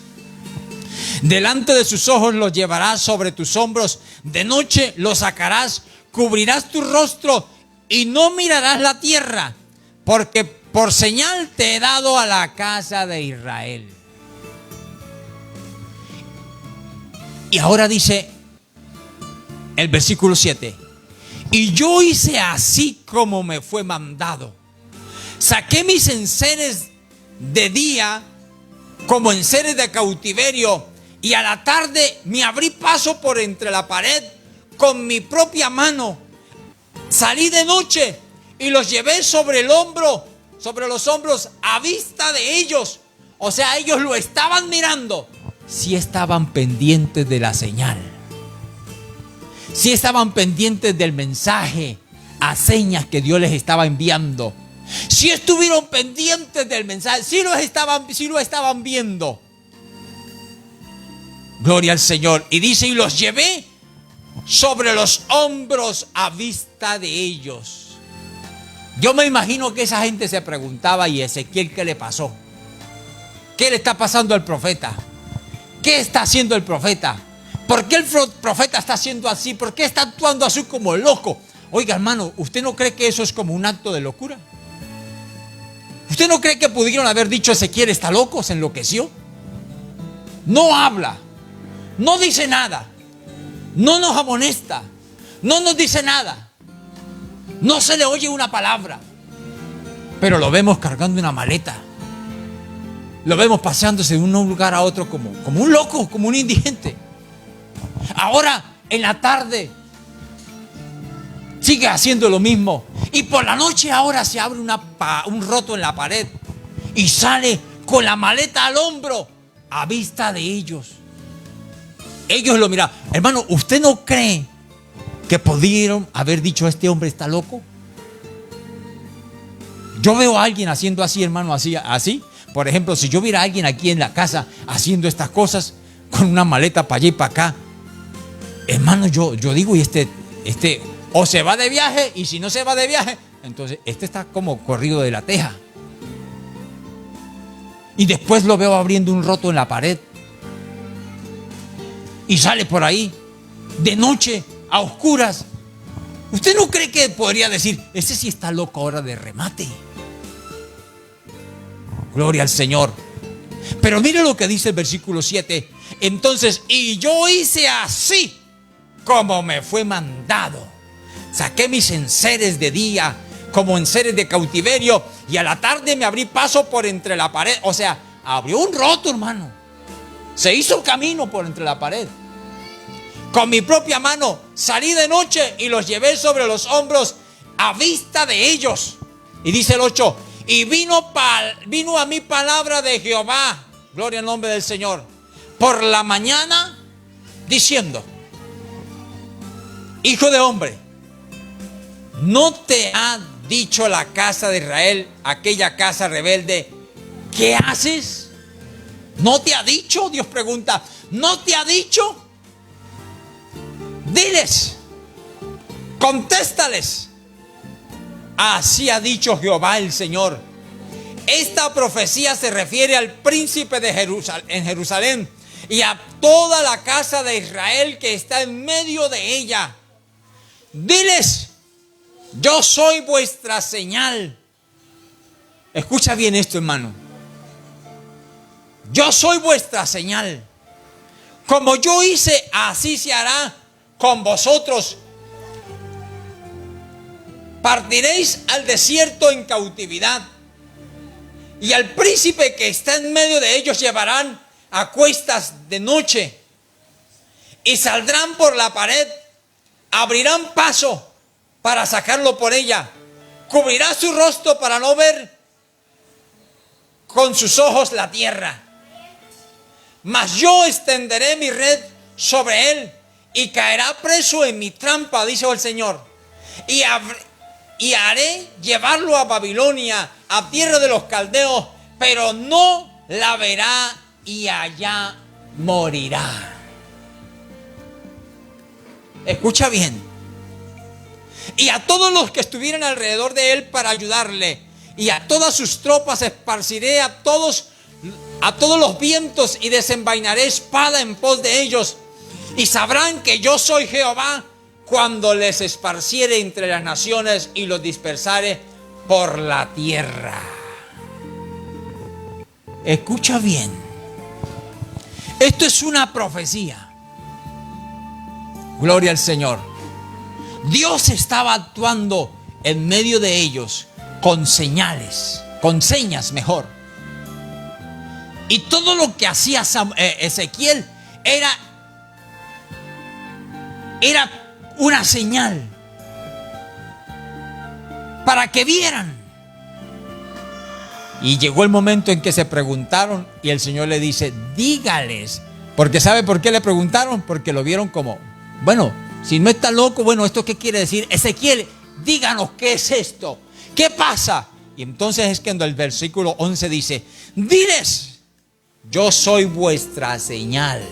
Delante de sus ojos los llevarás sobre tus hombros, de noche los sacarás, cubrirás tu rostro y no mirarás la tierra, porque por señal te he dado a la casa de Israel. Y ahora dice el versículo 7. Y yo hice así como me fue mandado. Saqué mis enseres de día como enseres de cautiverio, y a la tarde me abrí paso por entre la pared con mi propia mano. Salí de noche y los llevé sobre los hombros a vista de ellos. O sea, ellos lo estaban mirando. Sí estaban pendientes de la señal. Sí estaban pendientes del mensaje a señas que Dios les estaba enviando. Sí estuvieron pendientes del mensaje. Sí lo estaban viendo. Gloria al Señor. Y dice, y los llevé sobre los hombros a vista de ellos. Yo me imagino que esa gente se preguntaba, ¿y Ezequiel qué le pasó? ¿Qué le está pasando al profeta? ¿Qué está haciendo el profeta? ¿Por qué el profeta está haciendo así? ¿Por qué está actuando así como loco? Oiga, hermano, ¿usted no cree que eso es como un acto de locura? ¿Usted no cree que pudieron haber dicho, Ezequiel está loco, se enloqueció? No habla, no dice nada, no nos amonesta, no nos dice nada, no se le oye una palabra, pero lo vemos cargando una maleta, lo vemos paseándose de un lugar a otro como un loco, como un indigente. Ahora en la tarde sigue haciendo lo mismo, y por la noche ahora se abre un roto en la pared y sale con la maleta al hombro a vista de ellos. Ellos lo miran. Hermano, ¿usted no cree que pudieron haber dicho, este hombre está loco? Yo veo a alguien haciendo así, hermano, así. Por ejemplo, si yo viera a alguien aquí en la casa haciendo estas cosas con una maleta para allá y para acá, hermano, yo digo, y este o se va de viaje, y si no se va de viaje, entonces este está como corrido de la teja. Y después lo veo abriendo un roto en la pared y sale por ahí de noche a oscuras. ¿Usted no cree que podría decir, ese sí está loco ahora de remate? Gloria al Señor. Pero mire lo que dice el versículo 7. Entonces, y yo hice así como me fue mandado. Saqué mis enseres de día como enseres de cautiverio, y a la tarde me abrí paso por entre la pared. O sea, abrió un roto, hermano. Se hizo un camino por entre la pared. Con mi propia mano salí de noche y los llevé sobre los hombros a vista de ellos. Y dice el 8, y vino a mí palabra de Jehová, gloria al nombre del Señor, por la mañana, diciendo, hijo de hombre, ¿no te ha dicho la casa de Israel, aquella casa rebelde, ¿qué haces? ¿No te ha dicho? Dios pregunta, ¿no te ha dicho? Diles, contéstales. Así ha dicho Jehová el Señor. Esta profecía se refiere al príncipe de Jerusalén y a toda la casa de Israel que está en medio de ella. Diles, yo soy vuestra señal. Escucha bien esto, hermano. Yo soy vuestra señal. Como yo hice, así se hará con vosotros. Partiréis al desierto en cautividad, y al príncipe que está en medio de ellos llevarán a cuestas de noche, y saldrán por la pared, abrirán paso para sacarlo por ella, cubrirá su rostro para no ver con sus ojos la tierra. Mas yo extenderé mi red sobre él y caerá preso en mi trampa, dice el Señor. Y haré llevarlo a Babilonia, a tierra de los caldeos, pero no la verá y allá morirá. Escucha bien. Y a todos los que estuvieran alrededor de él para ayudarle, y a todas sus tropas esparciré a todos los vientos y desenvainaré espada en pos de ellos. Y sabrán que yo soy Jehová cuando les esparciere entre las naciones y los dispersare por la tierra. Escucha bien. Esto es una profecía. Gloria al Señor. Dios estaba actuando en medio de ellos con señales, con señas mejor. Y todo lo que hacía Ezequiel era una señal para que vieran. Y llegó el momento en que se preguntaron y el Señor le dice, dígales. Porque ¿sabe por qué le preguntaron? Porque lo vieron como, bueno, si no está loco, bueno, ¿esto qué quiere decir? Ezequiel, díganos qué es esto, qué pasa. Y entonces es que en el versículo 11 dice, diles, yo soy vuestra señal.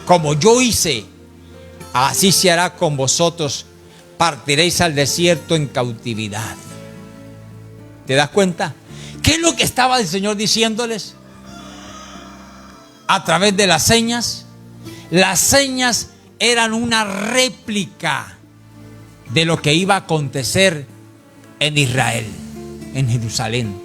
Como yo hice, así se hará con vosotros. Partiréis al desierto en cautividad. ¿Te das cuenta? ¿Qué es lo que estaba el Señor diciéndoles? A través de las señas. Las señas eran una réplica de lo que iba a acontecer en Israel, en Jerusalén.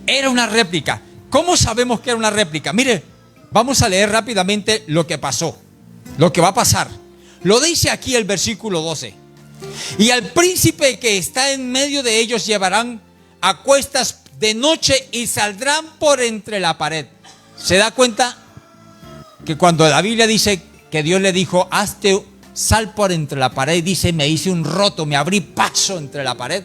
Era una réplica. ¿Cómo sabemos que era una réplica? Mire, vamos a leer rápidamente lo que pasó, lo que va a pasar. Lo dice aquí el versículo 12. Y al príncipe que está en medio de ellos llevarán a cuestas de noche y saldrán por entre la pared. ¿Se da cuenta que cuando la Biblia dice que Dios le dijo, sal por entre la pared, dice, me hice un roto, me abrí paso entre la pared?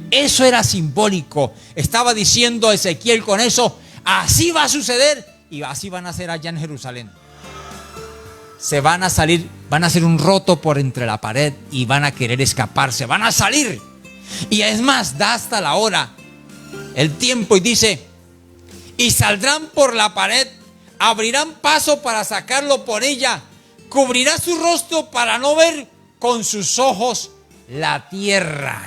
Eso era simbólico. Estaba diciendo Ezequiel con eso, así va a suceder y así van a hacer allá en Jerusalén. Se van a salir, van a hacer un roto por entre la pared y van a querer escaparse, van a salir. Y es más, da hasta la hora, el tiempo, y dice, y saldrán por la pared, abrirán paso para sacarlo por ella, cubrirá su rostro para no ver con sus ojos la tierra.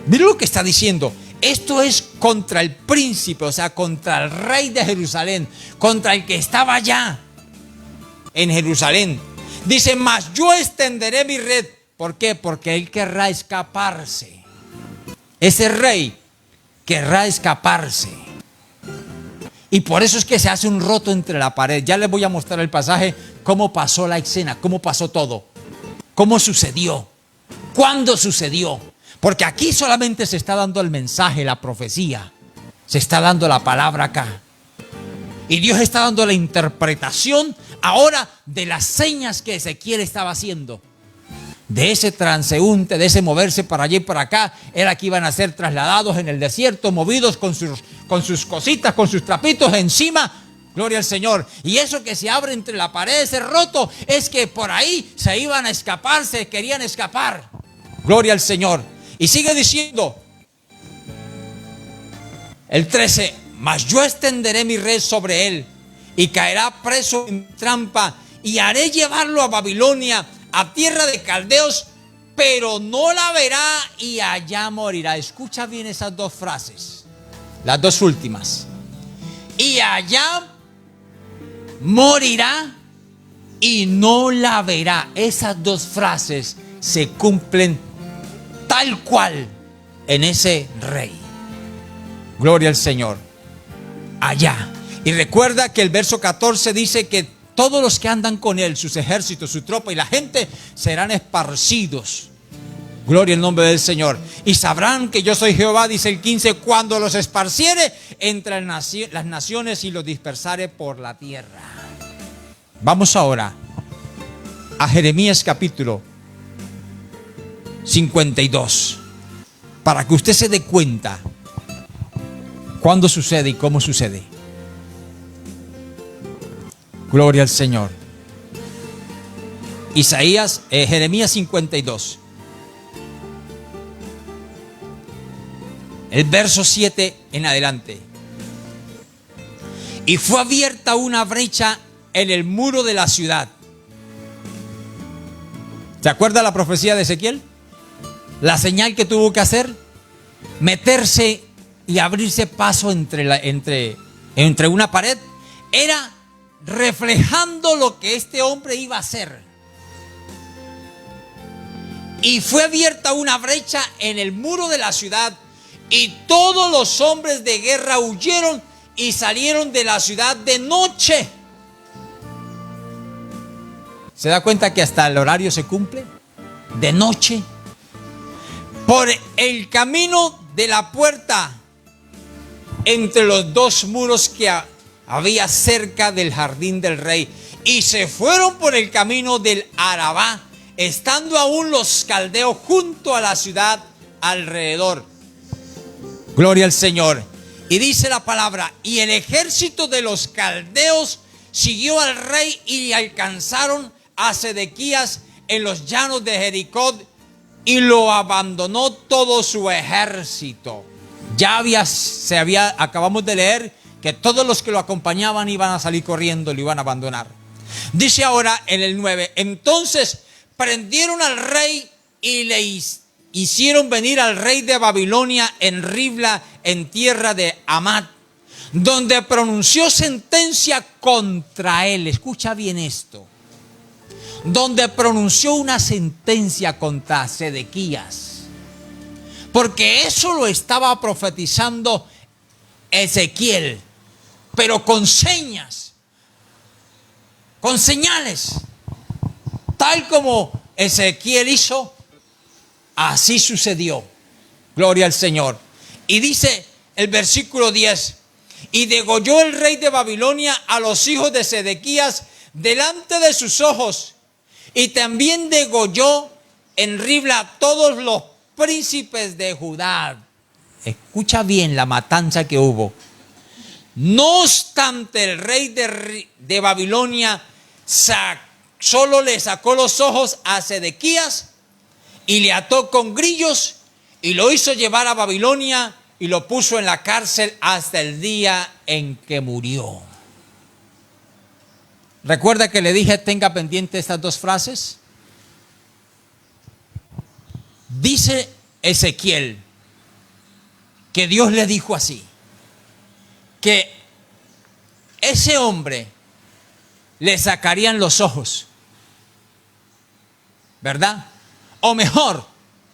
Mira lo que está diciendo. Esto es contra el príncipe, o sea, contra el rey de Jerusalén, contra el que estaba allá en Jerusalén. Dice, mas yo extenderé mi red. ¿Por qué? Porque él querrá escaparse. Ese rey querrá escaparse. Y por eso es que se hace un roto entre la pared. Ya les voy a mostrar el pasaje, cómo pasó la escena, cómo pasó todo, cómo sucedió, cuándo sucedió. Porque aquí solamente se está dando el mensaje, la profecía. Se está dando la palabra acá. Y Dios está dando la interpretación ahora de las señas que Ezequiel estaba haciendo. De ese transeúnte, de ese moverse para allá y para acá, era que iban a ser trasladados en el desierto, movidos con sus cositas, con sus trapitos encima. Gloria al Señor. Y eso que se abre entre la pared, ese roto, es que por ahí se iban a escapar, se querían escapar. Gloria al Señor. Y sigue diciendo el 13: mas yo extenderé mi red sobre él y caerá preso en trampa, y haré llevarlo a Babilonia, a tierra de caldeos, pero no la verá y allá morirá. Escucha bien esas dos frases, las dos últimas. Y allá morirá y no la verá. Esas dos frases se cumplen tal cual en ese rey. Gloria al Señor. Allá. Y recuerda que el verso 14 dice que todos los que andan con él, sus ejércitos, su tropa y la gente, serán esparcidos. Gloria al nombre del Señor. Y sabrán que yo soy Jehová, dice el 15, cuando los esparciere entre las naciones y los dispersare por la tierra. Vamos ahora a Jeremías capítulo 52, para que usted se dé cuenta cuándo sucede y cómo sucede. Gloria al Señor. Jeremías 52. El verso 7 en adelante. Y fue abierta una brecha en el muro de la ciudad. ¿Se acuerda la profecía de Ezequiel? La señal que tuvo que hacer: meterse y abrirse paso entre una pared. Era reflejando lo que este hombre iba a hacer. Y fue abierta una brecha en el muro de la ciudad, y todos los hombres de guerra huyeron y salieron de la ciudad de noche. ¿Se da cuenta que hasta el horario se cumple? De noche. Por el camino de la puerta, entre los dos muros que había cerca del jardín del rey. Y se fueron por el camino del Arabá, estando aún los caldeos junto a la ciudad alrededor. Gloria al Señor. Y dice la palabra: y el ejército de los caldeos siguió al rey y alcanzaron a Sedequías en los llanos de Jericó, y lo abandonó todo su ejército. Acabamos de leer que todos los que lo acompañaban iban a salir corriendo, lo iban a abandonar. Dice ahora en el 9: entonces prendieron al rey y le hicieron venir al rey de Babilonia en Ribla, en tierra de Amat, donde pronunció sentencia contra él. Escucha bien esto: donde pronunció una sentencia contra Sedequías, porque eso lo estaba profetizando Ezequiel, pero con señas, con señales. Tal como Ezequiel hizo, así sucedió. Gloria al Señor. Y dice el versículo 10: y degolló el rey de Babilonia a los hijos de Sedequías delante de sus ojos, y también degolló en Ribla a todos los príncipes de Judá. Escucha bien la matanza que hubo. No obstante, el rey de Babilonia solo le sacó los ojos a Sedequías y le ató con grillos y lo hizo llevar a Babilonia y lo puso en la cárcel hasta el día en que murió. ¿Recuerda que le dije tenga pendiente estas dos frases? Dice Ezequiel que Dios le dijo así, que ese hombre le sacarían los ojos, ¿verdad? O mejor,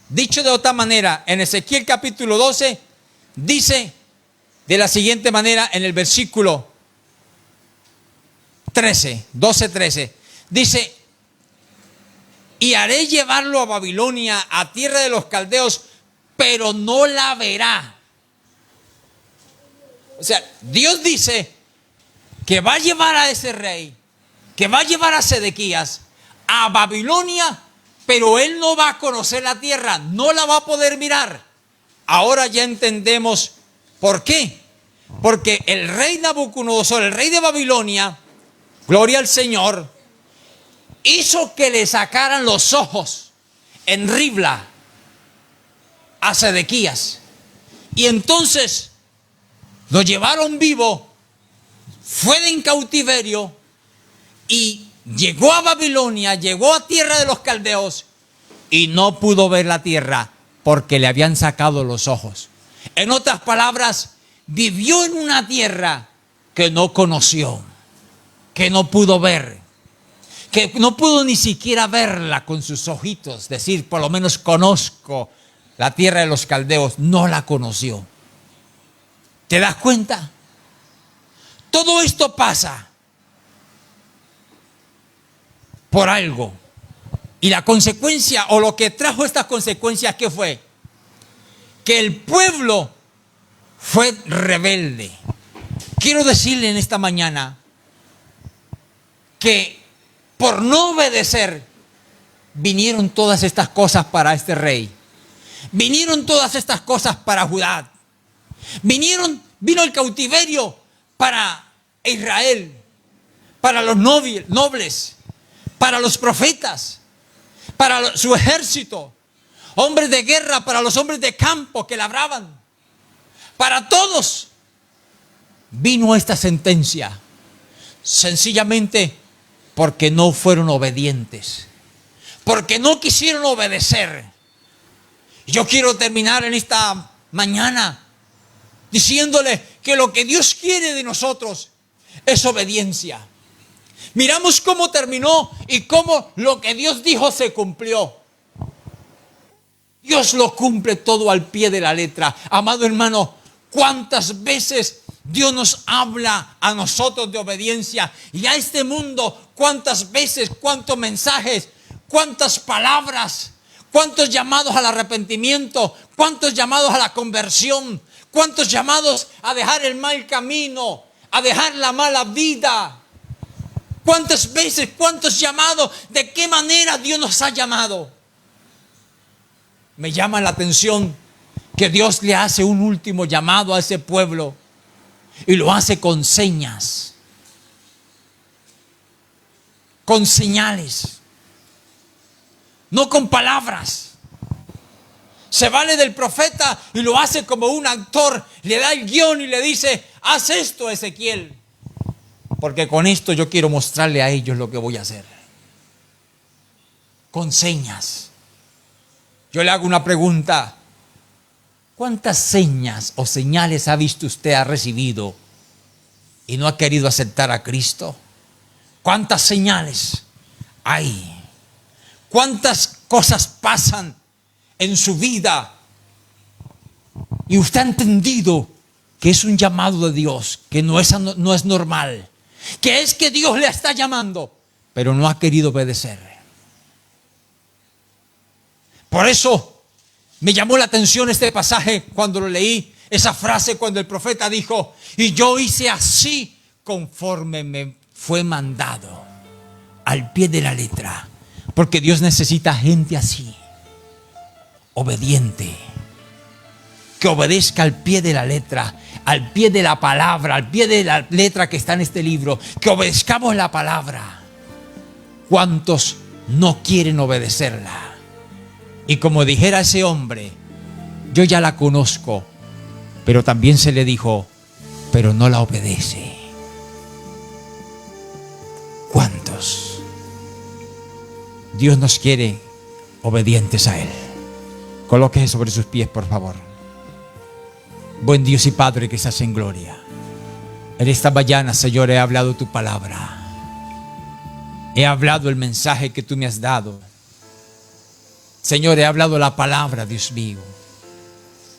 dicho de otra manera, en Ezequiel capítulo 12 dice de la siguiente manera en el versículo 12:13, dice: y haré llevarlo a Babilonia, a tierra de los caldeos, pero no la verá. O sea, Dios dice que va a llevar a ese rey, que va a llevar a Sedequías a Babilonia, pero él no va a conocer la tierra, no la va a poder mirar. Ahora ya entendemos por qué. Porque el rey Nabucodonosor, el rey de Babilonia, gloria al Señor, hizo que le sacaran los ojos en Ribla a Sedequías. Y entonces lo llevaron vivo, fue en cautiverio y llegó a Babilonia, llegó a tierra de los caldeos y no pudo ver la tierra porque le habían sacado los ojos. En otras palabras, vivió en una tierra que no conoció, que no pudo ver, que no pudo ni siquiera verla con sus ojitos, decir, por lo menos conozco la tierra de los caldeos. No la conoció. ¿Te das cuenta? Todo esto pasa por algo. Y la consecuencia, o lo que trajo estas consecuencias, ¿qué fue? Que el pueblo fue rebelde. Quiero decirle en esta mañana que por no obedecer vinieron todas estas cosas para este rey. Vinieron todas estas cosas para Judá. Vino el cautiverio para Israel, para los nobles, para los profetas, para su ejército, hombres de guerra, para los hombres de campo que labraban. Para todos vino esta sentencia, sencillamente porque no fueron obedientes, porque no quisieron obedecer. Yo quiero terminar en esta mañana diciéndole que lo que Dios quiere de nosotros es obediencia. Miramos cómo terminó y cómo lo que Dios dijo se cumplió. Dios lo cumple todo al pie de la letra. Amado hermano, ¿cuántas veces Dios nos habla a nosotros de obediencia? Y a este mundo, ¿cuántas veces, cuántos mensajes, cuántas palabras, cuántos llamados al arrepentimiento, cuántos llamados a la conversión, cuántos llamados a dejar el mal camino, a dejar la mala vida? ¿Cuántas veces, cuántos llamados, de qué manera Dios nos ha llamado? Me llama la atención que Dios le hace un último llamado a ese pueblo y lo hace con señas, con señales, no con palabras. Se vale del profeta y lo hace como un actor, le da el guión y le dice, haz esto, Ezequiel, porque con esto yo quiero mostrarle a ellos lo que voy a hacer. Con señas. Yo le hago una pregunta. ¿Cuántas señas o señales ha visto usted, ha recibido y no ha querido aceptar a Cristo? ¿Cuántas señales hay? ¿Cuántas cosas pasan en su vida y usted ha entendido que es un llamado de Dios, que no es normal, que es que Dios le está llamando, pero no ha querido obedecer? Por eso me llamó la atención este pasaje cuando lo leí, esa frase cuando el profeta dijo, y yo hice así conforme me fue mandado, al pie de la letra, porque Dios necesita gente así, obediente, que obedezca al pie de la letra, al pie de la palabra, al pie de la letra que está en este libro, que obedezcamos la palabra. ¿Cuántos no quieren obedecerla? Y como dijera ese hombre, yo ya la conozco, pero también se le dijo, pero no la obedece. ¿Cuántos? Dios nos quiere obedientes a Él. Colóquese sobre sus pies, por favor. Buen Dios y Padre que estás en gloria, en esta mañana, Señor, he hablado tu palabra. He hablado el mensaje que tú me has dado. Señor, he hablado la palabra, Dios mío.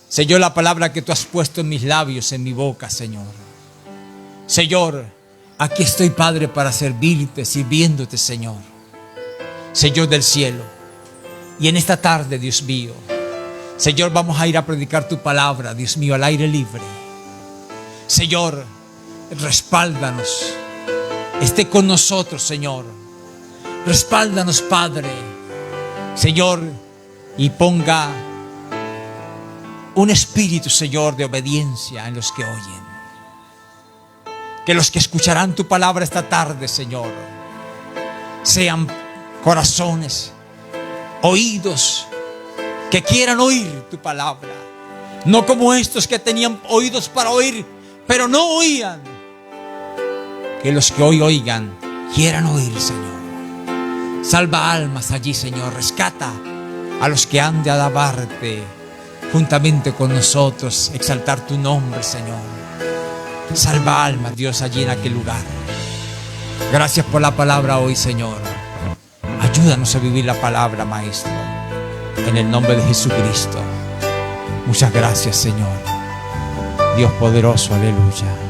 Señor, la palabra que tú has puesto en mis labios, en mi boca, Señor. Señor, aquí estoy, Padre, para servirte, sirviéndote, Señor. Señor del cielo. Y en esta tarde, Dios mío, Señor, vamos a ir a predicar tu palabra, Dios mío, al aire libre. Señor, respáldanos. Esté con nosotros, Señor. Respáldanos, Padre. Señor, y ponga un espíritu, Señor, de obediencia en los que oyen. Que los que escucharán tu palabra esta tarde, Señor, sean corazones, oídos, que quieran oír tu palabra. No como estos que tenían oídos para oír, pero no oían. Que los que hoy oigan, quieran oír, Señor. Salva almas allí, Señor. Rescata a los que han de alabarte juntamente con nosotros, exaltar tu nombre, Señor. Salva almas, Dios, allí en aquel lugar. Gracias por la palabra hoy, Señor. Ayúdanos a vivir la palabra, Maestro, en el nombre de Jesucristo. Muchas gracias, Señor. Dios poderoso, aleluya.